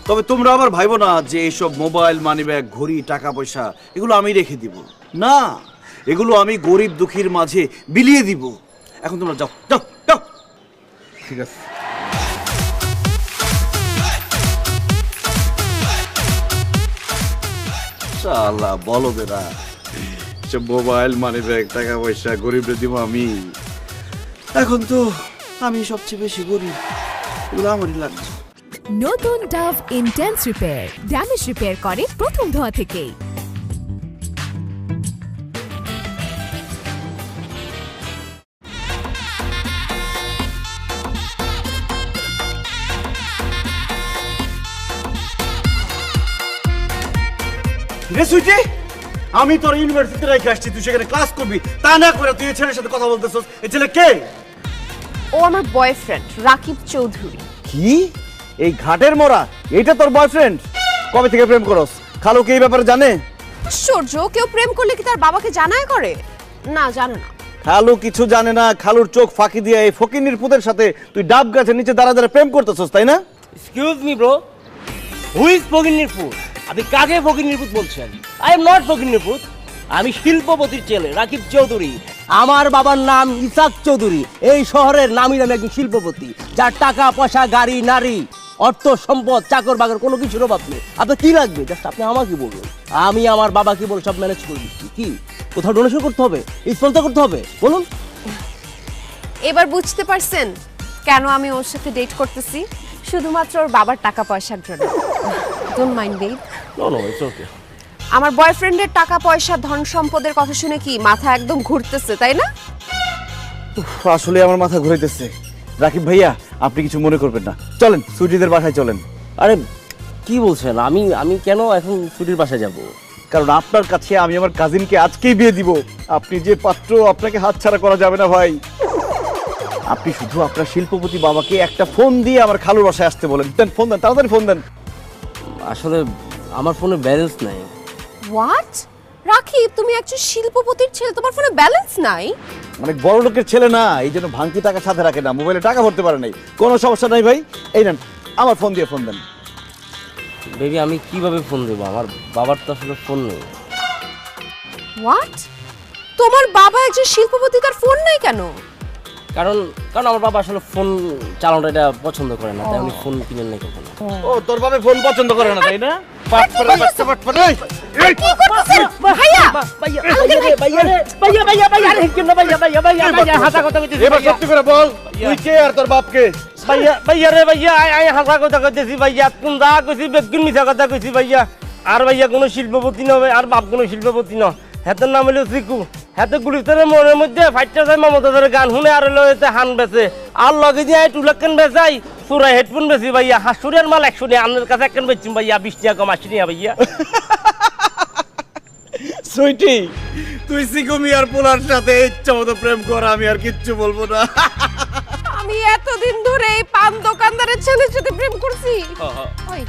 তবে তোমরা আবার ভাইবো না যে এইসব মোবাইল, মানিব্যাগ, ঘড়ি, টাকা পয়সা এগুলো আমি রেখে দিব না, এগুলো আমি গরিব দুঃখীর মাঝে বিলিয়ে দিব। এখন তোমরা যাও যাও যাও। ঠিক আছে। শালা বলদেরা, সে মোবাইল, মানিব্যাগ, টাকা পয়সা গরিবরে দিব আমি। এখন তো আমি সবচেয়ে বেশি গরিব, এগুলো আমারই লাগছে। নতুন Dove intense repair, damage repair করে প্রথম ধোয়া থেকেই। রে সুইটি, আমি তোর ইউনিভার্সিটিতে রেখে আসছি, তুই সেখানে ক্লাস করবি, তা না করে তুই এই ছেলের সাথে কথা বলতেছস। এই ছেলে কে? ও আমার বয়ফ্রেন্ড রাকিব চৌধুরী। কি? এই ঘাটের মোড়া এইটা তোর বয়ফ্রেন্ড? কবে থেকে প্রেম করস? খালু কি এই ব্যাপারে জানে? আশ্চর্য, কেউ প্রেম করলে কি তার বাবাকে জানায় করে? না, জানে না। খালু কিছু জানে না। খালুর চোখ ফাঁকি দিয়ে এই ফকিন্নির পুতের সাথে তুই ডাব গাছের নিচে দাঁড়া দাঁড়া প্রেম করতেছস, তাই না? Excuse me bro, who is Fakinnirpur? আপনি কাকে ফকিন্নিরপুর বলছেন? আই এম নট ফকিন্নিরপুর, আমি শিল্পপতির ছেলে রাকিব চৌধুরী। আমার বাবার নাম ইসাক চৌধুরী। এই শহরের নামই নামে একজন শিল্পপতি, যার টাকা পয়সা, গাড়ি, নারী, অর্থ সম্পদ, চাকর বাকর কোনো কিছুর অভাব নেই। আপনার কি লাগবে জাস্ট আপনি আমাকে বলুন, আমি আমার বাবাকে বলে সব ম্যানেজ করে দিচ্ছি। কি কোথাও ডোনেশন করতে হবে, স্পন্সর করতে হবে, বলুন। এবার বুঝতে পারছেন কেন আমি ওর সাথে ডেট করতেছি? শুধুমাত্র ওর বাবার টাকা পয়সার জন্য। Don't mind babe. No no, it's okay. আমার বয়ফ্রেন্ডের টাকা পয়সা, ধন সম্পদের কথা শুনে কি মাথা একদম ঘুরতেছে, তাই না? আসলে আমার মাথা ঘুরাইতেছে। রাকিব ভাইয়া, আপনি কিছু মনে করবেন না, চলেন সুইটিদের বাসায় চলেন। আরে কি বলছেন? আমি কেন এখন ছুটির বাসায় যাব? কারণ আপনার কাছে আমি আমার কাজিনকে আজকেই বিয়ে দিব। আপনি যে পাত্র, আপনাকে হাতছাড়া করা যাবে না ভাই। আপনি শুধু আপনার শিল্পপতি বাবাকে একটা ফোন দিয়ে আমার খালুর বাসায় আসতে বলেন। দেন, ফোন দেন, তাড়াতাড়ি ফোন দেন। আসলে আমার ফোনে ব্যালেন্স নাই। হোয়াট? রাকিব, তুমি একজন শিল্পপতির ছেলে, তোমার ফোনে ব্যালেন্স নাই? অনেক বড় লোকের ছেলে না, এই জন্য ভাঙতি টাকা সাথে রাখে না, মোবাইলে টাকা ভরতে পারে নাই। কোনো সমস্যা নাই ভাই, এই নেন আমার ফোন দিয়ে ফোন দেন। বেবি, আমি কিভাবে ফোন দেবো? আমার বাবার তো আসলে ফোন নেই। হোয়াট? তোমার বাবা একজন শিল্পপতি, তার ফোন নাই কেন? কারণ আমার বাবা আসলে ফোন চালানোটা এটা পছন্দ করে না, তাই আমি ফোন কিনে নেই কখনো। ও তোর বাবা ফোন পছন্দ করে না তাই না? এবার সত্যি করে বল, তুই কে আর তোর বাপকে? ভাইয়া রে ভাইয়া, আই হাসা কথা কইতেছি ভাইয়া, কোন দা কইছি বেগুন মিছা কথা কইছি ভাইয়া। আর ভাইয়া কোনো শিল্পপতি নয়, আর বাপ কোনো শিল্পপতি নয়। হেতের নাম হলো সিকু। হেতে গুলিস্তানের মনের মধ্যে ফাইটটা যায় মমতাজের গান শুনে আর হলো এতে হান বেচে। আর লগে দিয়ে টুলাক্কেন বেচাই, চোরাই হেডফোন বেচি ভাইয়া। হাসুরের মাল 100 নিয়ে আপনার কাছে একখান বেচছি ভাইয়া, 20 টাকা কম 80 নিয়ে ভাইয়া। সুইটি, তুই সিকু মিয়ার পোলার সাথে ইচ্ছা মতো প্রেম কর, আমি আর কিচ্ছু বলবো না। আমি এতদিন ধরে এই পান দোকানদারের ছেলের সাথে প্রেম করছি। ওই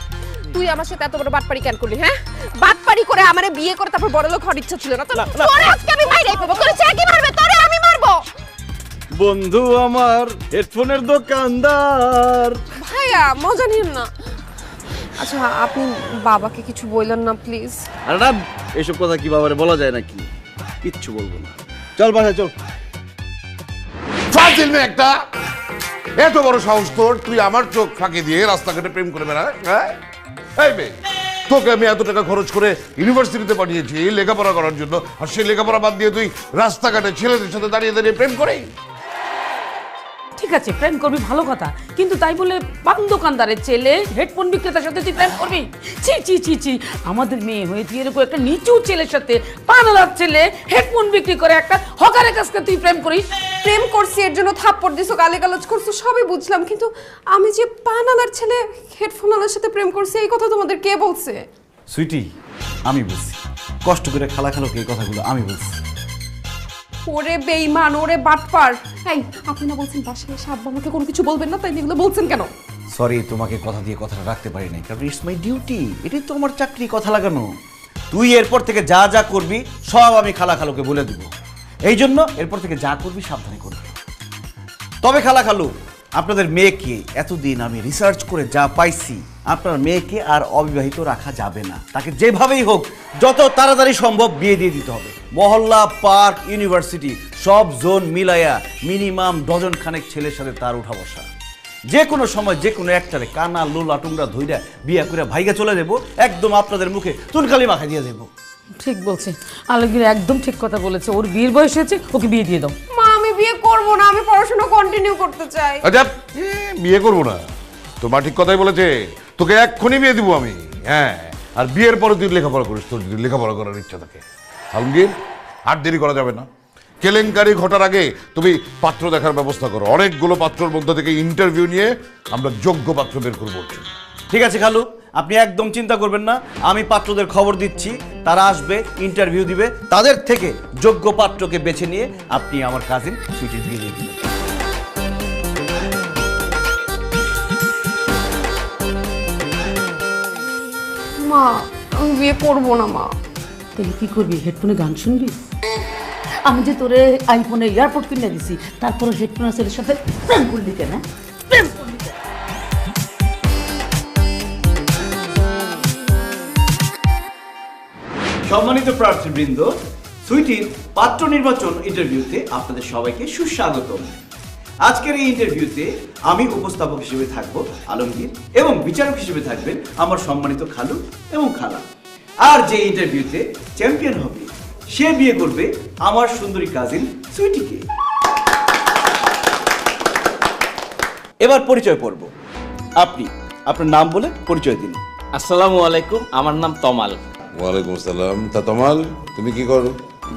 তুই আমার সাথে এত বড় বাটপাড়ি কেন করলি? হ্যাঁ, বাটপাড়ি করে আমারে বিয়ে করে তারপর বড় লোক হওয়ার ইচ্ছা ছিল না? তোরে আজকে আমি মাইরাই পাবো। তোরে সে কি মারবে? তোরে আমি মারবো। বন্ধু আমার হেডফোনের দোকানদার। ভাইয়া মজা নিন না। আচ্ছা আপনি বাবাকে কিছু বললেন না প্লিজ? আরে না, এসব কথা কি বাবারে বলা যায় নাকি? কিচ্ছু বলবো না। চল বাসায় চল। ফাজিল মেয়ে একটা, এত বড় সাহস তোর, তুই আমার চোখ ফাঁকি দিয়ে রাস্তাঘাটে প্রেম করে বেড়াস? হ্যাঁ, এই মেয়ে, তোকে আমি এত টাকা খরচ করে ইউনিভার্সিটিতে পাঠিয়েছি লেখাপড়া করার জন্য, আর সেই লেখাপড়া বাদ দিয়ে তুই রাস্তাঘাটে ছেলেদের সাথে দাঁড়িয়ে দাঁড়িয়ে প্রেম করে? ঠিক আছে, প্রেম করবি ভালো কথা, কিন্তু তাই বলে পান দোকানদারের ছেলে হেডফোন বিক্রেতার সাথে তুই প্রেম করবি? ছি ছি ছি ছি, আমাদের মেয়ে হয়ে তুই এরকম একটা নিচু ছেলের সাথে, পানালার ছেলে হেডফোন বিক্রি করে একটা হকারের কাছে তুই প্রেম করিস? প্রেম করছি এর জন্য থাপ্পড় দিছো, গালিগালাজ করছো, সবই বুঝলাম, কিন্তু আমি যে পানালার ছেলে হেডফোনওয়ালার সাথে প্রেম করছি এই কথা তোমাদের কে বলছে? সুইটি, আমি বলছি, কষ্ট করে খালা খালোকে এই কথাগুলো আমি বলছি। ওরে বেঈমান, ওরে বাটপার। এই আপনি না বলছেন বাসায় এসে আব্বা আমাকে কোনো কিছু বলবেন না, তাই এগুলো বলছেন কেন? সরি, তোমাকে কথা দিয়ে কথাটা রাখতে পারি নাই, কারণ ইটস মাই ডিউটি, এটাই তো আমার চাকরি, কথা লাগানো। তুই এরপর থেকে যা যা করবি সব আমি খালা খালুকে বলে দিব, এই জন্য এরপর থেকে যা করবি সাবধানে করবি। তবে খালা খালু, আপনাদের মেয়েকে এতদিন আমি রিসার্চ করে যা পাইছি, আপনার মেয়েকে আর অবিবাহিত রাখা যাবে না। তাকে যেভাবেই হোক যত তাড়াতাড়ি সম্ভব বিয়ে দিয়ে দিতে হবে। মহল্লা, পার্ক, ইউনিভার্সিটি সব জোন মিলাইয়া মিনিমাম ডজন খানেক ছেলের সাথে তার উঠা বসা। যে কোনো সময় যে কোনো একটারে কানা লোলা টুংরা ধইরা বিয়া করে ভাইগা চলে যাবো, একদম আপনাদের মুখে চুনকালি মাখা দিয়ে দেবো। ঠিক বলছে আলমগীর, একদম ঠিক কথা বলেছে। ওর বিয়ের বয়স হয়েছে, ওকে বিয়ে দিয়ে দাও। মা আমি বিয়ে করব না, আমি পড়াশোনা কন্টিনিউ করতে চাই। আচ্ছা, বিয়ে করবো না? তোমার ঠিক কথাই বলেছে, তোকে এক্ষুনি বিয়ে দিব আমি। হ্যাঁ, আর বিয়ের পরে তুই লেখাপড়া করিস, তোর যদি লেখাপড়া করার ইচ্ছা থাকে। আলমগীর, আর দেরি করা যাবে না। কেলেঙ্কারি ঘটার আগে তুমি পাত্র দেখার ব্যবস্থা করো। অনেকগুলো পাত্রের মধ্যে থেকে ইন্টারভিউ নিয়ে আমরা যোগ্য পাত্র বের করবো। ঠিক আছে খালু, আপনি একদম চিন্তা করবেন না, আমি পাত্রদের খবর দিচ্ছি, তারা আসবে, ইন্টারভিউ দিবে, তাদের থেকে যোগ্য পাত্রকে বেছে নিয়ে আপনি আমার কাজিন সুইটির বিয়ে দিয়ে দিবেন। মা আমি বিয়ে করব না মা। তাহলে কি করবি? হেডফোনে গান শুনবি? আমি যে তোরে আইফোনে এয়ারপোর্ট কিনে দিছি, তারপরে হেডফোনের ছেলের সাথে প্রেম করলি কেন? প্রেম করলি কেন? সম্মানিত প্রার্থীবৃন্দ, সুইটির পাত্র নির্বাচন ইন্টারভিউতে আপনাদের সবাইকে সুস্বাগতম। আজকের এই ইন্টারভিউতে আমি উপস্থাপক হিসেবে থাকব আলমগীর, এবং বিচারক হিসেবে থাকবেন আমার সম্মানিত খালু এবং খালা। আর যে ইন্টারভিউতে চ্যাম্পিয়ন হবে সে বিয়ে করবে আমার সুন্দরী কাজিন সুইটিকে। এবার পরিচয় পর্ব। আপনি আপনার নাম বলে পরিচয় দিন। আসসালামু আলাইকুম, আমার নাম তমাল। ওয়ালাইকুম আসসালাম। তা তমাল, তুমি কি করো?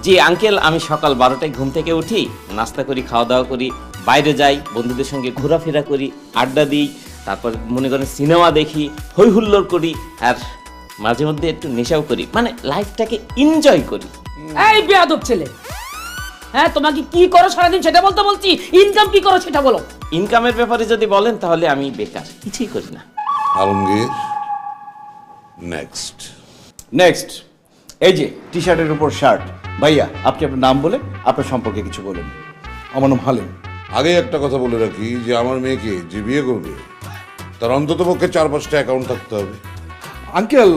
জি আঙ্কেল, আমি সকাল 12টায় ঘুম থেকে উঠি, নাস্তা করি, খাওয়া দাওয়া করি, বাইরে যাই, বন্ধুদের সঙ্গে ঘোরাফেরা করি, আড্ডা দিই, তারপর মনে করেন সিনেমা দেখি, হই হুল্লোড় করি, আর মাঝে মধ্যে একটু নেশাও করি, মানে লাইফটাকে এনজয় করি। এই বেয়াদব ছেলে, হ্যাঁ তোমাকে কি করো সারাদিন সেটা বলতে বলছি, ইনকাম কি করো সেটা বলো। ইনকামের ব্যাপারে যদি বলেন তাহলে আমি বেকার, কিছুই করি না। আলমগীর, নেক্সট। নেক্সট, এই যে টি শার্টের উপর শার্ট, ভাইয়া আপনি আপনার নাম বলে আপনার সম্পর্কে কিছু বলুন। আমার নাম হালিম। আগে একটা কথা বলে রাখি যে আমার মেয়েকে যে বিয়ে করবে তার অন্তত পক্ষে 4-5টা অ্যাকাউন্ট থাকতে হবে। আঙ্কেল,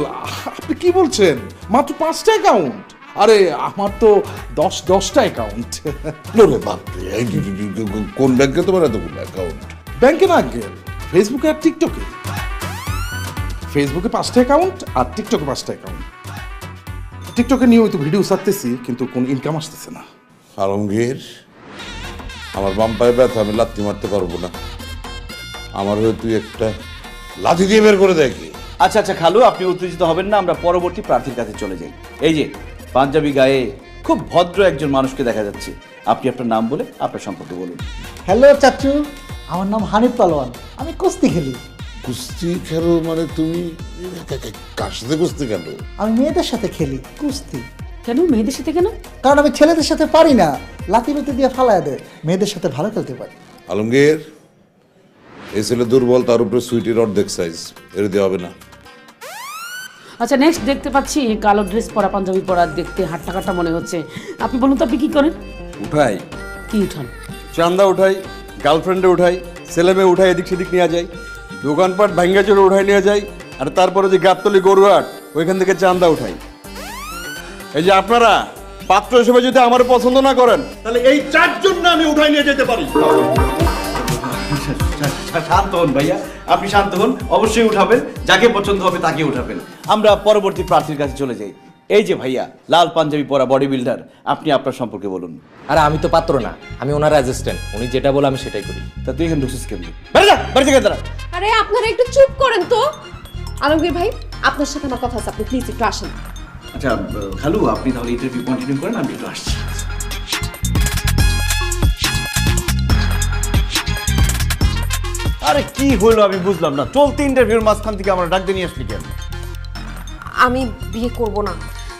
আপনি কি বলছেন? মাত্র 5টা অ্যাকাউন্ট? আরে আমার তো 10টা অ্যাকাউন্ট। ওরে বাপরে, কোন ব্যাংকে তোমার এতগুলো অ্যাকাউন্ট? ব্যাংকে না আঙ্কেল, ফেসবুকে আর টিকটকে। ফেসবুকে 5টা অ্যাকাউন্ট আর টিকটকে 5টা অ্যাকাউন্ট। টিকটকে নিয়মিত ভিডিও ছাড়তেছি কিন্তু কোন ইনকাম আসতেছে না। আলমগীর, আমার বাম পায়ে ব্যথা, আমি লাথি মারতে পারবো না। আমার হয়ে তুই একটা লাথি দিয়ে বের করে দেখি। আচ্ছা আচ্ছা খালু, আপনি উত্তেজিত হবেন না, আমরা পরবর্তী প্রার্থীর কাছে চলে যাই। এই যে পাঞ্জাবি গায়ে খুব ভদ্র একজন মানুষকে দেখা যাচ্ছে, আপনি আপনার নাম বলে আপনার সম্পর্কে বলুন। হ্যালো চাচু, আমার নাম হানিফ পালোয়ান, আমি কুস্তি খেলি। কুস্তি খেলো মানে তুমি কার সাথে কুস্তি খেলো? আমি মেয়েদের সাথে খেলি কুস্তি। কেন মেয়েদের সাথে কেন? কারণ আমি ছেলেদের সাথে পারি না, লাতি লুতি দিয়ে ফালায় দেয়, মেয়েদের সাথে ভালো খেলতে পারি। আলমগীর, এই ছেলে দুর্বল, তার উপরে সুইটির অর্ধেক সাইজ, এর দিয়ে হবে না। আচ্ছা নেক্সট দেখতে পাচ্ছি কালো ড্রেস পরা, পাঞ্জাবি পরা, দেখতে হাট্টা কাট্টা মনে হচ্ছে। আপনি বলুন তো আপনি কি করেন? উঠাই, কি উঠান? চান্দা উঠাই, গার্লফ্রেন্ডে উঠাই, ছেলে মেয়ে উঠাই, এদিক সেদিক নিয়ে যাই, দোকানপাট ভাঙ্গা চোরে উঠাই নিয়ে যাই, আর তারপরে যে গাবতলি গরুহাট ওইখান থেকে চান্দা উঠাই। এই যে আপনারা পাত্র হিসেবে যদি আমার পছন্দ না করেন, তাহলে এই 4 জন না আমি উঠাই নিয়ে যেতে পারি। শান্ত হন ভাইয়া, আপনি শান্ত হন, অবশ্যই উঠাবেন, যাকে পছন্দ হবে তাকে উঠাবেন। আমরা পরবর্তী প্রার্থীর কাছে চলে যাই। এই যে ভাইয়া, লাল পাঞ্জাবি পরা বডি বিল্ডার, আপনি আপনার সম্পর্কে বলুন। আরে আমি তো পাত্র না, আমি ওনার অ্যাসিস্ট্যান্ট, উনি যেটা বলে আমি সেটাই করি। তা তুই এখানে ঢুকছিস কেমনি? বাড়ি যা, বাড়ি থেকে দাঁড়া। আরে আপনারা একটু চুপ করেন তো। আলমগীর ভাই, আপনার সাথে আমার কথা আছে, আপনি প্লিজ একটু আসেন। আচ্ছা খালু, আপনি তাহলে ইন্টারভিউ কন্টিনিউ করেন, আমি একটু আসছি। আরে কি হলো আমি বুঝলাম না, চলতি ইন্টারভিউর মাঝখান থেকে আমরা ডাক দিয়ে নিয়ে আসলি কেন? আমি বিয়ে করব না,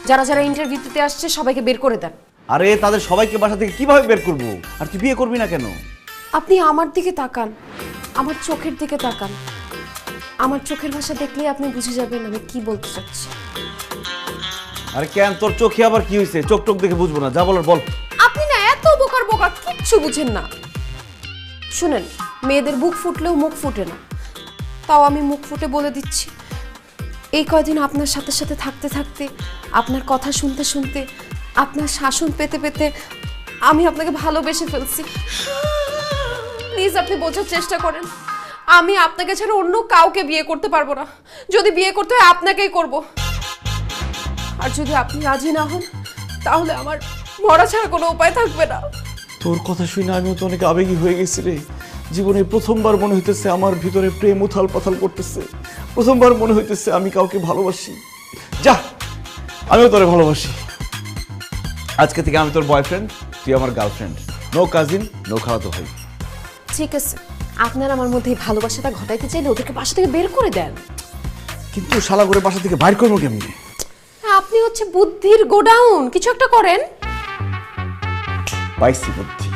যারা যারা ইন্টারভিউ দিতে আসছে সবাইকে বের করে দেন। আরে তাদের সবাইকে বাসা থেকে কিভাবে বের করব? আর তুই বিয়ে করবি না কেন? আপনি আমার দিকে তাকান, আমার চোখের দিকে তাকান, আমার চোখের ভাষা দেখলেই আপনি বুঝে যাবেন আমি কি বলতে চাচ্ছি। আরে কেন, তোর চোখে আবার কি হয়েছে? চোখ টোক দেখে বুঝবো না, যা বলার বল। আপনি না এত বোকার বোকা, কিচ্ছু বুঝেন না। শুনেন, মেয়েদের বুক ফুটলেও মুখ ফুটে না, তাও আমি মুখ ফুটে বলে দিচ্ছি, এই কয়দিন আপনার সাথে সাথে থাকতে থাকতে, আপনার কথা শুনতে শুনতে, আপনার শাসন পেতে পেতে আমি আপনাকে ভালোবেসে ফেলছি। প্লিজ আপনি বোঝার চেষ্টা করেন, আমি আপনাকে ছাড়া অন্য কাউকে বিয়ে করতে পারবো না। যদি বিয়ে করতে হয় আপনাকেই করব, আর যদি আপনি রাজি না হন তাহলে আমার মরা ছাড়া কোনো উপায় থাকবে না। তোর কথা শুনে আমিও তো অনেক আবেগী হয়ে গেছি রে। জীবনে প্রথমবার মনে হইতেছে আমার ভিতরে প্রেম উথাল পাথাল করতেছে, প্রথমবার মনে হইতেছে আমি কাউকে ভালোবাসি। যা, আমিও তোরে ভালোবাসি। আজকে থেকে আমি তোর বয়ফ্রেন্ড, তুই আমার গার্লফ্রেন্ড। নো কাজিন, নো খালাতো ভাই। ঠিক আছে, আপনার আমার মধ্যে এই ভালোবাসাটা ঘটাইতে চাইলে ওদেরকে বাসা থেকে বের করে দেন। কিন্তু শালা করে বাসা থেকে বাইর করবো কেমনি? আপনি হচ্ছে বুদ্ধির গোডাউন, কিছু একটা করেন। পাইছি বুদ্ধি,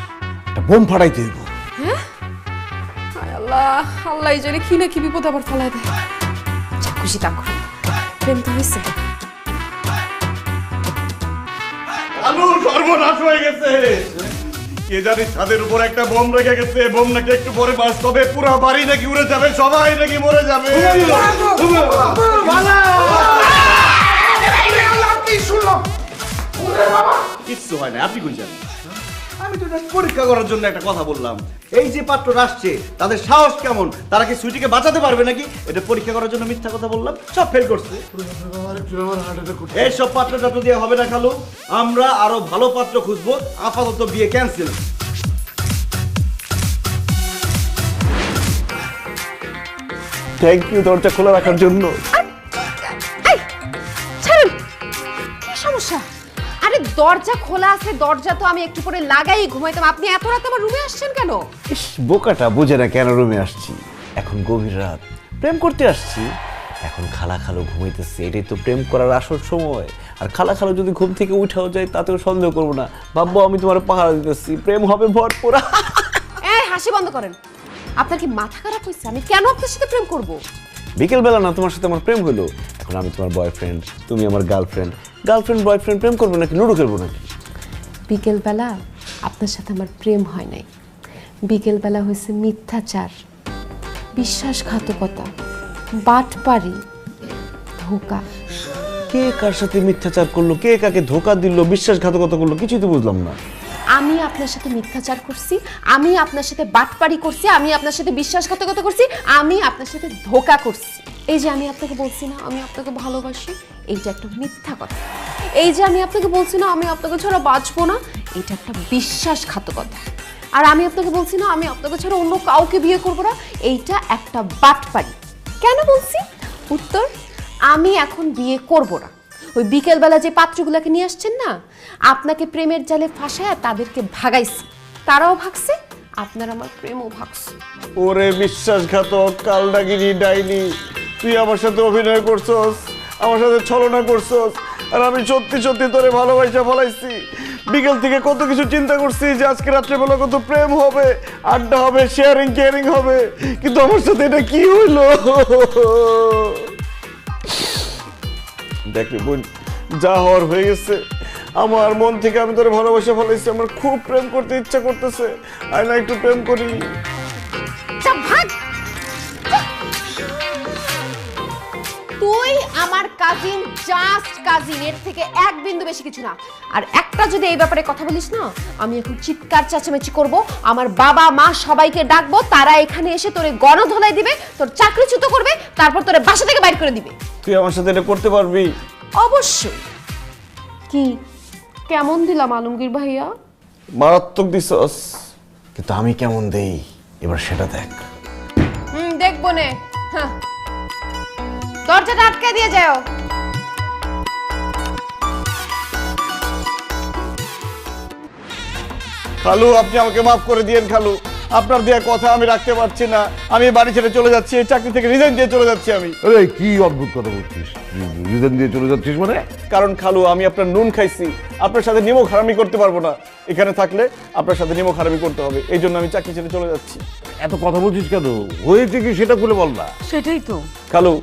একটা বোম ফাটাইতে দেবো। হ্যাঁ, আল্লাহ আল্লাহ জানে কি না কি বিপদ আবার ফলাই দেয়। যা খুশি তা করুন, প্রেম তো হয়েছে। আলু সর্বনাশ হয়ে গেছে। কে জানি ছাদের উপর একটা বোম রেখে গেছে, বোম নাকি একটু পরে বাস্তবে পুরো বাড়ি নাকি উড়ে যাবে, সবাই নাকি মরে যাবে। কিচ্ছু হয় না, আপনি কই জানেন? আমি তো পরীক্ষা করার জন্য একটা কথা বললাম। এই যে পাত্র আসছে তাদের সাহস কেমন, তারা কি সুইটিকে বাঁচাতে পারবে নাকি, এটা পরীক্ষা করার জন্য মিথ্যা কথা বললাম, সব ফেল করছে। এইসব পাত্র টাত্র দিয়ে হবে না খালু, আমরা আরো ভালো পাত্র খুঁজবো। আপাতত বিয়ে ক্যান্সেল। থ্যাংক ইউ দরজা খোলা রাখার জন্য। কি সমস্যা? আরে দরজা খোলা আছে, দরজা তো আমি একটু পরে লাগাই ঘুমাইতাম, আপনি এত রাত আমার রুমে আসছেন কেন? ইস, বোকাটা বুঝে না কেন রুমে আসছি। এখন গভীর রাত, প্রেম করতে আসছি। এখন খালা খালো ঘুমাইতেছে, এটাই তো প্রেম করার আসল সময়। আর খালা খালো যদি ঘুম থেকে উঠাও যায় তাতেও সন্দেহ করবো না, ভাববো আমি তোমার পাহারা দিতেছি, প্রেম হবে ভরপুর। এই হাসি বন্ধ করেন, আপনার কি মাথা খারাপ হয়েছে? আমি কেন আপনার সাথে প্রেম করব? বিকেলবেলা না তোমার সাথে আমার প্রেম হলো, এখন আমি তোমার বয়ফ্রেন্ড, তুমি আমার গার্লফ্রেন্ড। গার্লফ্রেন্ড বয়ফ্রেন্ড প্রেম করবো নাকি লুডো খেলবো নাকি? বিকেলবেলা আপনার সাথে আমার প্রেম হয় নাই, বিকেলবেলা হয়েছে মিথ্যাচার, বিশ্বাসঘাতকতা, বাটপারি, ধোঁকা। কে কার সাথে মিথ্যাচার করলো, কে কাকে ধোকা দিল, বিশ্বাসঘাতকতা করলো, কিছুই তো বুঝলাম না। আমি আপনার সাথে মিথ্যাচার করছি, আমি আপনার সাথে বাটপাড়ি করছি, আমি আপনার সাথে বিশ্বাসঘাতকতা করছি, আমি আপনার সাথে ধোকা করছি। এই যে আমি আপনাকে বলছি না আমি আপনাকে ভালোবাসি, এইটা একটা মিথ্যা কথা। এই যে আমি আপনাকে বলছি না আমি আপনাকে ছাড়া বাঁচবো না, এটা একটা বিশ্বাসঘাতকতা। আর আমি আপনাকে বলছি না আমি আপনাকে ছাড়া অন্য কাউকে বিয়ে করবো না, এইটা একটা বাটপাড়ি। কেন বলছি? উত্তর, আমি এখন বিয়ে করব না। ওই বিকেলবেলা যে পাত্রগুলোকে নিয়ে আসছেন না, আপনাকে প্রেমের জালে ফাঁসায় তাদেরকে ভাগাইছি, তারাও ভাগছে, আপনার আমার প্রেমও ভাগছে। ওরে বিশ্বাসঘাতক, কালডাগিরি, ডাইনি, তুই আমার সাথে অভিনয় করছস, আমার সাথে ছলনা করছস, আর আমি সত্যি সত্যি তোরে ভালোবাসা ফলাইছি। বিকেল থেকে কত কিছু চিন্তা করছি যে আজকে রাত্রেবেলা কত প্রেম হবে, আড্ডা হবে, শেয়ারিং কেয়ারিং হবে, কিন্তু আমার সাথে এটা কি হইলো? দেখি বোন, যা হওয়ার হয়ে গেছে। আমার মন থেকে আমি তোরে ভালোবাসা ফলাইছি, আমার খুব প্রেম করতে ইচ্ছা করতেছে, আয় না একটু প্রেম করি। তুই আমার কাজিন, জাস্ট কাজিন, এর থেকে এক বিন্দু বেশি কিছু না। আর একটা যদি এই ব্যাপারে কথা বলিস না, আমি এখন চিৎকার চেঁচামেচি করব, আমার বাবা মা সবাইকে ডাকবো, তারা এখানে এসে তোরে গণধোলাই দিবে, তোর চাকরিচ্যুত করবে, তারপর তোরে বাসা থেকে বাইর করে দিবে। তুই আমার সাথে এটা করতে পারবি? অবশ্যই। কি কেমন দিলাম আলমগীর ভাইয়া? মারাত্মক দিছস, কিন্তু আমি কেমন দেই এবার সেটা দেখ। দেখবো নে। হ্যাঁ, দরজাটা আটকে দিয়ে যাও। খালু, আপনি আমাকে মাফ করে দিয়েন খালু, আপনার দেয়া কথা আমি রাখতে পারছি না, আমি বাড়ি ছেড়ে চলে যাচ্ছি, এই চাকরি থেকে রিজাইন দিয়ে চলে যাচ্ছি আমি। আরে কি অদ্ভুত কথা বলছিস, রিজাইন দিয়ে চলে যাচ্ছিস মানে? কারণ খালু, আমি আপনার নুন খাইছি, আপনার সাথে নিমক হারামি করতে পারবো না, এখানে থাকলে আপনার সাথে নিমক হারামি করতে হবে, এই জন্য আমি চাকরি ছেড়ে চলে যাচ্ছি। এত কথা বলছিস কেন? হয়েছে কি সেটা খুলে বল না। সেটাই তো। খালু,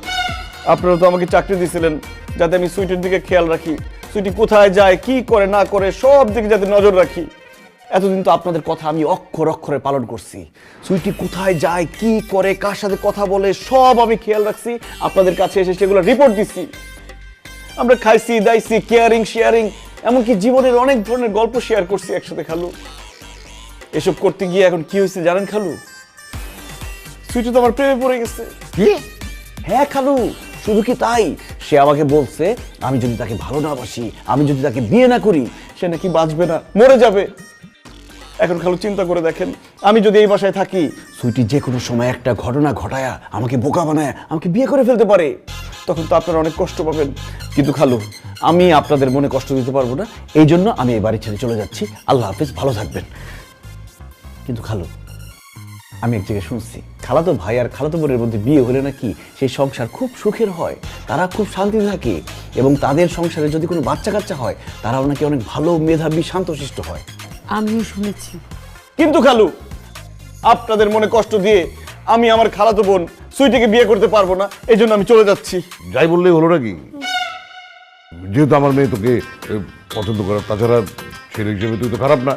আপনারা তো আমাকে চাকরি দিয়েছিলেন যাতে আমি সুইটির দিকে খেয়াল রাখি, সুইটি কোথায় যায়, কি করে না করে, সব দিকে যাতে নজর রাখি। এতদিন তো আপনাদের কথা আমি অক্ষর অক্ষরে পালন করছি, সুইটি কোথায় যায়, কি করে, কার সাথে কথা বলে, সব আমি খেয়াল রাখছি, আপনাদের কাছে এসে সেগুলো রিপোর্ট দিচ্ছি। আমরা খাইছি দাইছি, কেয়ারিং শেয়ারিং, এমনকি জীবনের অনেক ধরনের গল্প শেয়ার করছি একসাথে খালু। এসব করতে গিয়ে এখন কি হয়েছে জানেন খালু? সুইটি তো আমার প্রেমে পড়ে গেছে। কি? হ্যাঁ খালু, শুধু কি তাই, সে আমাকে বলছে আমি যদি তাকে ভালো না বাসি, আমি যদি তাকে বিয়ে না করি, সে নাকি বাঁচবে না, মরে যাবে। এখন খালু চিন্তা করে দেখেন, আমি যদি এই বাসায় থাকি, সুইটি যে কোনো সময় একটা ঘটনা ঘটায়া আমাকে বোকা বানায় আমাকে বিয়ে করে ফেলতে পারে, তখন তো আপনারা অনেক কষ্ট পাবেন। কিন্তু খালু, আমি আপনাদের মনে কষ্ট দিতে পারবো না, এই জন্য আমি এই বাড়ি ছেড়ে চলে যাচ্ছি। আল্লাহ হাফেজ, ভালো থাকবেন। কিন্তু খালু, আমি এক জায়গায় শুনছি খালাতো ভাই আর খালাতো বোনের মধ্যে বিয়ে হলে নাকি সেই সংসার খুব সুখের হয়, তারা খুব শান্তিতে থাকে, এবং তাদের সংসারে যদি কোনো বাচ্চা কাচ্চা হয় তারাও নাকি অনেক ভালো, মেধাবী, শান্তশিষ্ট হয়। আমিও শুনেছি। কিন্তু খালু, আপনাদের মনে কষ্ট দিয়ে আমি আমার খালাতো বোন সুইটিকে বিয়ে করতে পারবো না, এই জন্য আমি চলে যাচ্ছি। যাই বললেই হলো নাকি? যেহেতু আমার মেয়ে তোকে পছন্দ করে, তাছাড়া ছেলে হিসেবে তুই তো খারাপ না,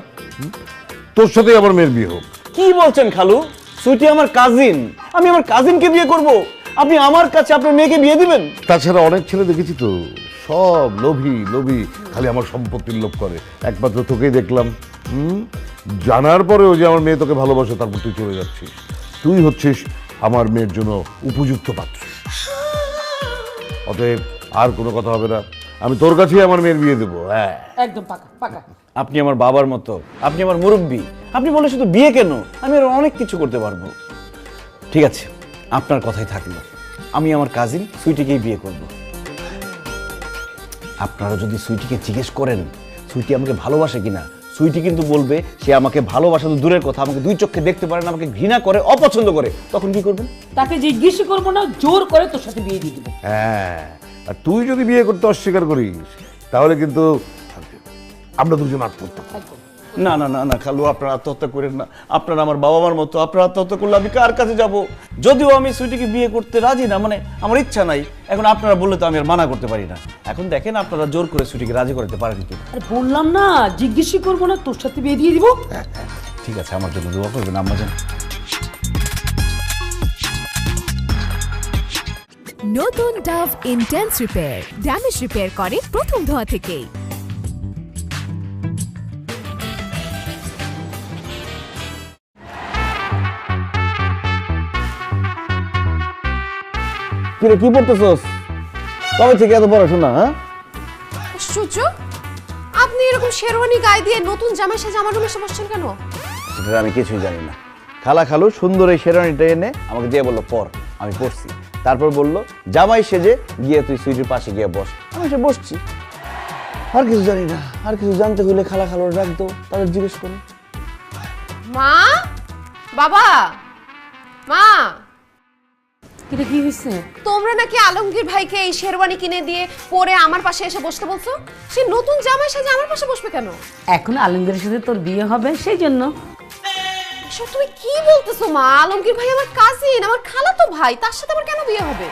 তোর সাথেই আমার মেয়ের বিয়ে হোক। কি বলছেন খালু? সুইটি আমার কাজিন, আমি আমার কাজিনকে বিয়ে করব, আপনি আমার কাছে আপনার মেয়েকে বিয়ে দিবেন? তাছাড়া অনেক ছেলে দেখেছি তো, সব লোভী লোভী, খালি আমার সম্পত্তির লোভ করে। একমাত্র তোকেই দেখলাম, জানার পরেও যে আমার মেয়ে তোকে ভালোবাসে, তারপর তুই চলে যাচ্ছিস। তুই হচ্ছিস আমার মেয়ের জন্য উপযুক্ত পাত্র। অতএব আর কোনো কথা হবে না, আমি তোর কাছেই আমার মেয়ের বিয়ে দেবো। হ্যাঁ, একদম পাকা পাকা। আপনি আমার বাবার মতো, আপনি আমার মুরব্বী, আপনি বলে শুধু বিয়ে কেন, আমি আরো অনেক কিছু করতে পারবো। ঠিক আছে, আপনার কথাই থাকলো, আমি আমার কাজিন সুইটিকেই বিয়ে করব। আপনারা যদি সুইটিকে জিজ্ঞেস করেন সুইটি আমাকে ভালোবাসে কিনা, সুইটি কিন্তু বলবে সে আমাকে ভালোবাসা তো দূরের কথা, আমাকে দুই চোখে দেখতে পারে না, আমাকে ঘৃণা করে, অপছন্দ করে। তখন কি করবেন? তাকে জিজ্ঞেস করবো না, জোর করে তোর সাথে বিয়ে দিয়ে দেবো। হ্যাঁ, আর তুই যদি বিয়ে করতে অস্বীকার করিস তাহলে কিন্তু আমরা দুজন আত্মহত্যা করব। না না না না খালু, আপনারা আত্মহত্যা করেন না, আপনারা আমার বাবা মার মতো, আপনারা আত্মহত্যা করলে আমি কার কাছে যাব? যদিও আমি সুইটিকে বিয়ে করতে রাজি না, মানে আমার ইচ্ছা নাই, এখন আপনারা বললে তো আমি আর মানা করতে পারি না। এখন দেখেন আপনারা জোর করে সুইটিকে রাজি করতে পারেন কি? আরে বললাম না, জিজ্ঞেসই করবো না, তোর সাথে বিয়ে দিয়ে দিব। ঠিক আছে, আমার জন্য দোয়া করবেন আম্মাজান। নতুন Dove intense repair damage repair করে প্রথম ধোয়া থেকেই। কিরে কি পড়তেছস? কবে থেকে এত পড়াশোনা? হ্যাঁ সূর্য, আপনি এরকম শেরওয়ানি গায়ে দিয়ে নতুন জামা সেজে আমার রুমে এসে বসছেন কেন? সেটা আমি কিছুই জানি না। খালু সুন্দর এই শেরওয়ানিটা এনে আমাকে দিয়ে বললো পর, আমি পড়ছি। তারপর বললো জামাই সেজে গিয়ে তুই সুইটির পাশে গিয়ে বস, আমি এসে বসছি। আর কিছু জানি না। আর কিছু জানতে হলে খালুর ডাক দাও, তাদের জিজ্ঞেস করো। মা, বাবা, মা, কিরে কি হয়েছে? তোমরা নাকি আলমগীর ভাইকে এই শেরওয়ানি কিনে দিয়ে পরে আমার পাশে এসে বসতে বলছো? সে নতুন জামাই সেজে আমার পাশে বসবে কেন? এখন আলমগীরের সাথে তোর বিয়ে হবে সেই জন্য। এসব তুমি কি বলতেছো মা? আলমগীর ভাই আমার কাজিন, আমার খালাতো ভাই, তার সাথে আমার কেন বিয়ে হবে?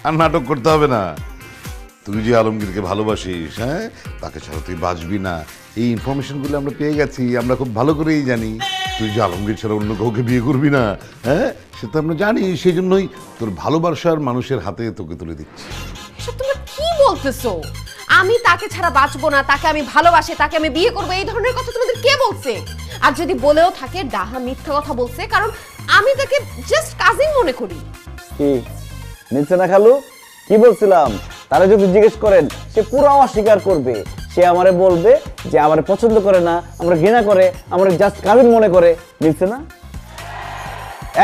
আর নাটক করতে হবে না। তুই যে আলমগীরকে ভালোবাসিস, হ্যাঁ, তাকে ছাড়া তুই বাঁচবি না। এই ইনফরমেশনগুলো আমরা পেয়ে গেছি, আমরা খুব ভালো করেই জানি। তুই যে আলমগীর ছাড়া অন্য কাউকে বিয়ে করবি না, হ্যাঁ, সেটা আমরা জানি। সেই জন্যই তোর ভালোবাসার মানুষের হাতে তোকে তুলে দিচ্ছি। এসব তোমরা কি বলতেছো? আমি তাকে ছাড়া বাঁচবো না, তাকে আমি ভালোবাসি, তাকে আমি বিয়ে করবো, এই ধরনের কথা তোমাদের কে বলছে? আর যদি বলেও থাকে ডাহা মিথ্যা কথা বলছে, কারণ আমি তাকে জাস্ট কাজিন মনে করি। কি নিচ্ছে না খালু? কি বলছিলাম? তারা যদি জিজ্ঞেস করেন সে পুরো অস্বীকার করবে। সে আমারে বলবে যে আমারে পছন্দ করে না, আমরা ঘৃণা করে, আমরা জাস্ট কাজিন মনে করে। নিচ্ছে না?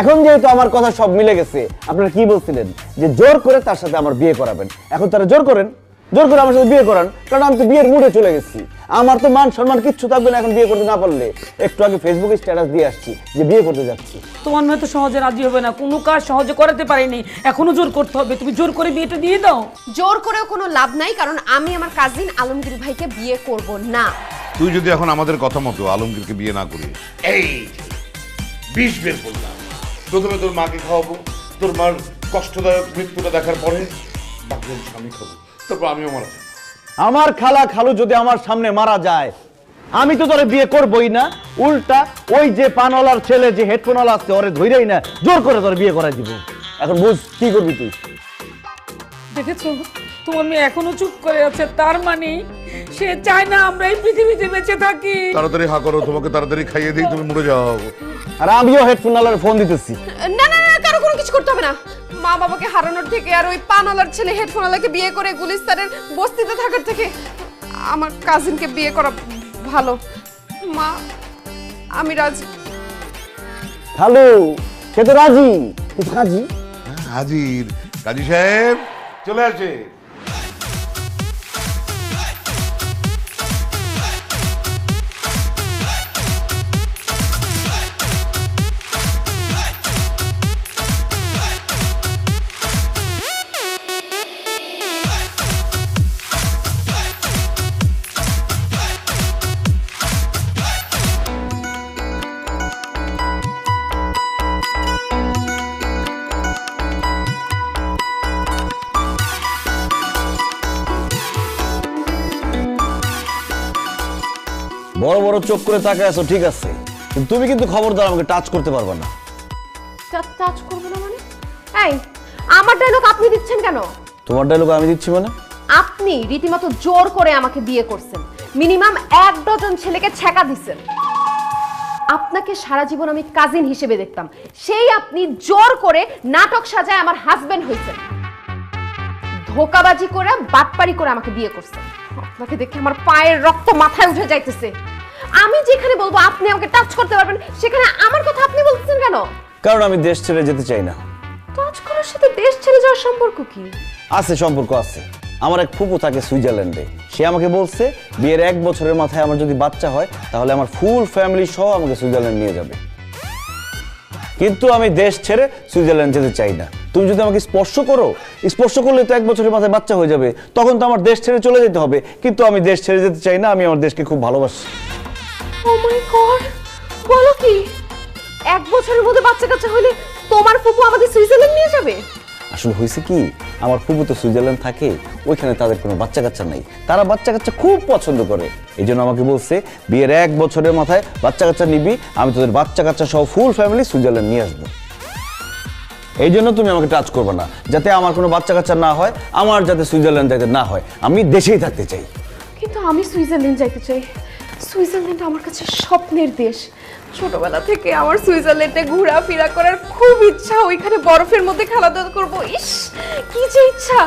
এখন যেহেতু আমার কথা সব মিলে গেছে, আপনারা কি বলছিলেন যে জোর করে তার সাথে আমার বিয়ে করাবেন। এখন তারা জোর করে আমার সাথে বিয়ে করান, কারণ আমি তো বিয়ের মুডে চলে গেছি। আমার তো মান সম্মান কিচ্ছু থাকবে না এখন বিয়ে করতে না পারলে। একটু আগে ফেসবুকে স্ট্যাটাস দিয়ে আসছি যে বিয়ে করতে যাচ্ছি। তোমার মেয়ে তো সহজে রাজি হবে না, কোনো কাজ সহজে করাতে পারেনি, এখনো জোর করতে হবে। তুমি জোর করে বিয়েটা দিয়ে দাও। জোর করেও কোনো লাভ নাই, কারণ আমি আমার কাজিন আলমগীর ভাইকে বিয়ে করব না। তুই যদি এখন আমাদের কথা মতো আলমগীরকে বিয়ে না করিস, এই বিষ বের করলাম। প্রথমে তোর মাকে খাওয়াবো, তোর মার কষ্টদায়ক মৃত্যুটা দেখার পরে বাকি আমি খাবো, তারপর আমিও মারা যাবো। আমার খালু যদি আমার সামনে মারা যায়, আমি তো তোরে বিয়ে করবই না। উল্টা ওই যে পানওয়ালার ছেলে, যে হেডফোনওয়ালা আছে, ওরে ধইরাই না জোর করে তোরে বিয়ে করাই দিব। এখন বুঝ কি করবি তুই। দেখেছো, তোমার মেয়ে এখনো চুপ করে আছে, তার মানে সে চায় না আমরা এই পৃথিবীতে বেঁচে থাকি। তাড়াতাড়ি হা করো, তোমাকে তাড়াতাড়ি খাইয়ে দিই, তুমি মরে যাও। আর আমিও হেডফোনওয়ালার ফোন দিতেছি। না না না, কারো কোনো কিছু করতে হবে না। মা বাবাকে হারানোর থেকে আর ওই পানওয়ালার ছেলে হেডফোনওয়ালাকে বিয়ে করে গুলিস্তানের বস্তিতে থাকার থেকে আমার কাজিনকে বিয়ে করা ভালো। মা, আমি রাজি। খালু সে তো রাজি, কিন্তু কাজী হাজির। কাজী সাহেব চলে আসে। বড় বড় চোখ করে তাকায় আছো, ঠিক আছে, কিন্তু তুমি কিন্তু খবরদার আমাকে টাচ করতে পারবে না। টাচ করব না মানে? এই, আমার ডায়লগ আপনি দিচ্ছেন কেন? তোমার ডায়লগ আমি দিচ্ছি মানে? আপনি রীতিমতো জোর করে আমাকে বিয়ে করছেন, মিনিমাম 1 ডজন ছেলেকে ছ্যাঁকা দিচ্ছেন। আপনাকে সারা জীবন আমি কাজিন হিসেবে দেখতাম, সেই আপনি জোর করে নাটক সাজায় আমার হাজবেন্ড হয়েছেন। ধোকাবাজি করে, বাটপারি করে আমাকে বিয়ে করছেন। আপনাকে দেখে আমার পায়ের রক্ত মাথায় উঠে যাইতেছে। আমি যেখানে বলবো আপনি আমাকে টাচ করতে পারবেন, সেখানে আমার কথা আপনি বলতেছেন কেন? কারণ আমি দেশ ছেড়ে যেতে চাই না। টাচ করার সাথে দেশ ছেড়ে যাওয়ার সম্পর্ক কি? আছে, সম্পর্ক আছে। আমার এক ফুপু থাকে সুইজারল্যান্ডে। সে আমাকে বলছে বিয়ের 1 বছরের মাথায় আমার যদি বাচ্চা হয়, তাহলে আমার ফুল ফ্যামিলি সহ আমাকে সুইজারল্যান্ড নিয়ে যাবে। কিন্তু আমি দেশ ছেড়ে সুইজারল্যান্ড যেতে চাই না। তুমি যদি আমাকে স্পর্শ করো, স্পর্শ করলে তো 1 বছরের মাথায় বাচ্চা হয়ে যাবে, তখন তো আমার দেশ ছেড়ে চলে যেতে হবে। কিন্তু আমি দেশ ছেড়ে যেতে চাই না, আমি আমার দেশকে খুব ভালোবাসি। ও মাই গড, বলো কি? 1 বছরের মধ্যে বাচ্চা কাচ্চা হলে তোমার ফুপু আমাদের সুইজারল্যান্ড নিয়ে যাবে? আসলে হয়েছে কি, আমার ফুপু তো সুইজারল্যান্ড থাকে, ওইখানে তাদের কোনো বাচ্চা কাচ্চা নাই। তারা বাচ্চা কাচ্চা খুব পছন্দ করে। এই জন্য আমাকে বলছে বিয়ের 1 বছরের মাথায় বাচ্চা কাচ্চা নিবি, আমি তোদের বাচ্চা কাচ্চা সহ ফুল ফ্যামিলি সুইজারল্যান্ড নিয়ে আসবো। এই জন্য তুমি আমাকে টাচ করবে না, যাতে আমার কোনো বাচ্চা কাচ্চা না হয়, আমার যাতে সুইজারল্যান্ড যাইতে না হয়। আমি দেশেই থাকতে চাই। কিন্তু আমি সুইজারল্যান্ড যাইতে চাই। সুইজারল্যান্ড আমার কাছে স্বপ্নের দেশ। ছোটবেলা থেকে আমার সুইজারল্যান্ডে ঘোরাফেরা করার খুব ইচ্ছা, ওইখানে বরফের মধ্যে খেলাধুলা করবো, ইস কি যে ইচ্ছা।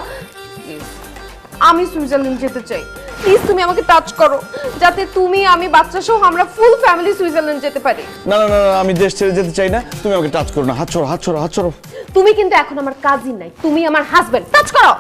আমি সুইজারল্যান্ড যেতে চাই। প্লিজ তুমি আমাকে টাচ করো, যাতে তুমি, আমি, বাচ্চা সহ আমরা ফুল ফ্যামিলি সুইজারল্যান্ড যেতে পারি। না না না, আমি দেশ ছেড়ে যেতে চাই না। তুমি আমাকে টাচ করো না। হাত ছড়ো, হাত ছড়ো, হাত ছড়ো। তুমি কিন্তু এখন আমার কাজিন নাই, তুমি আমার হাজবেন্ড। টাচ করো।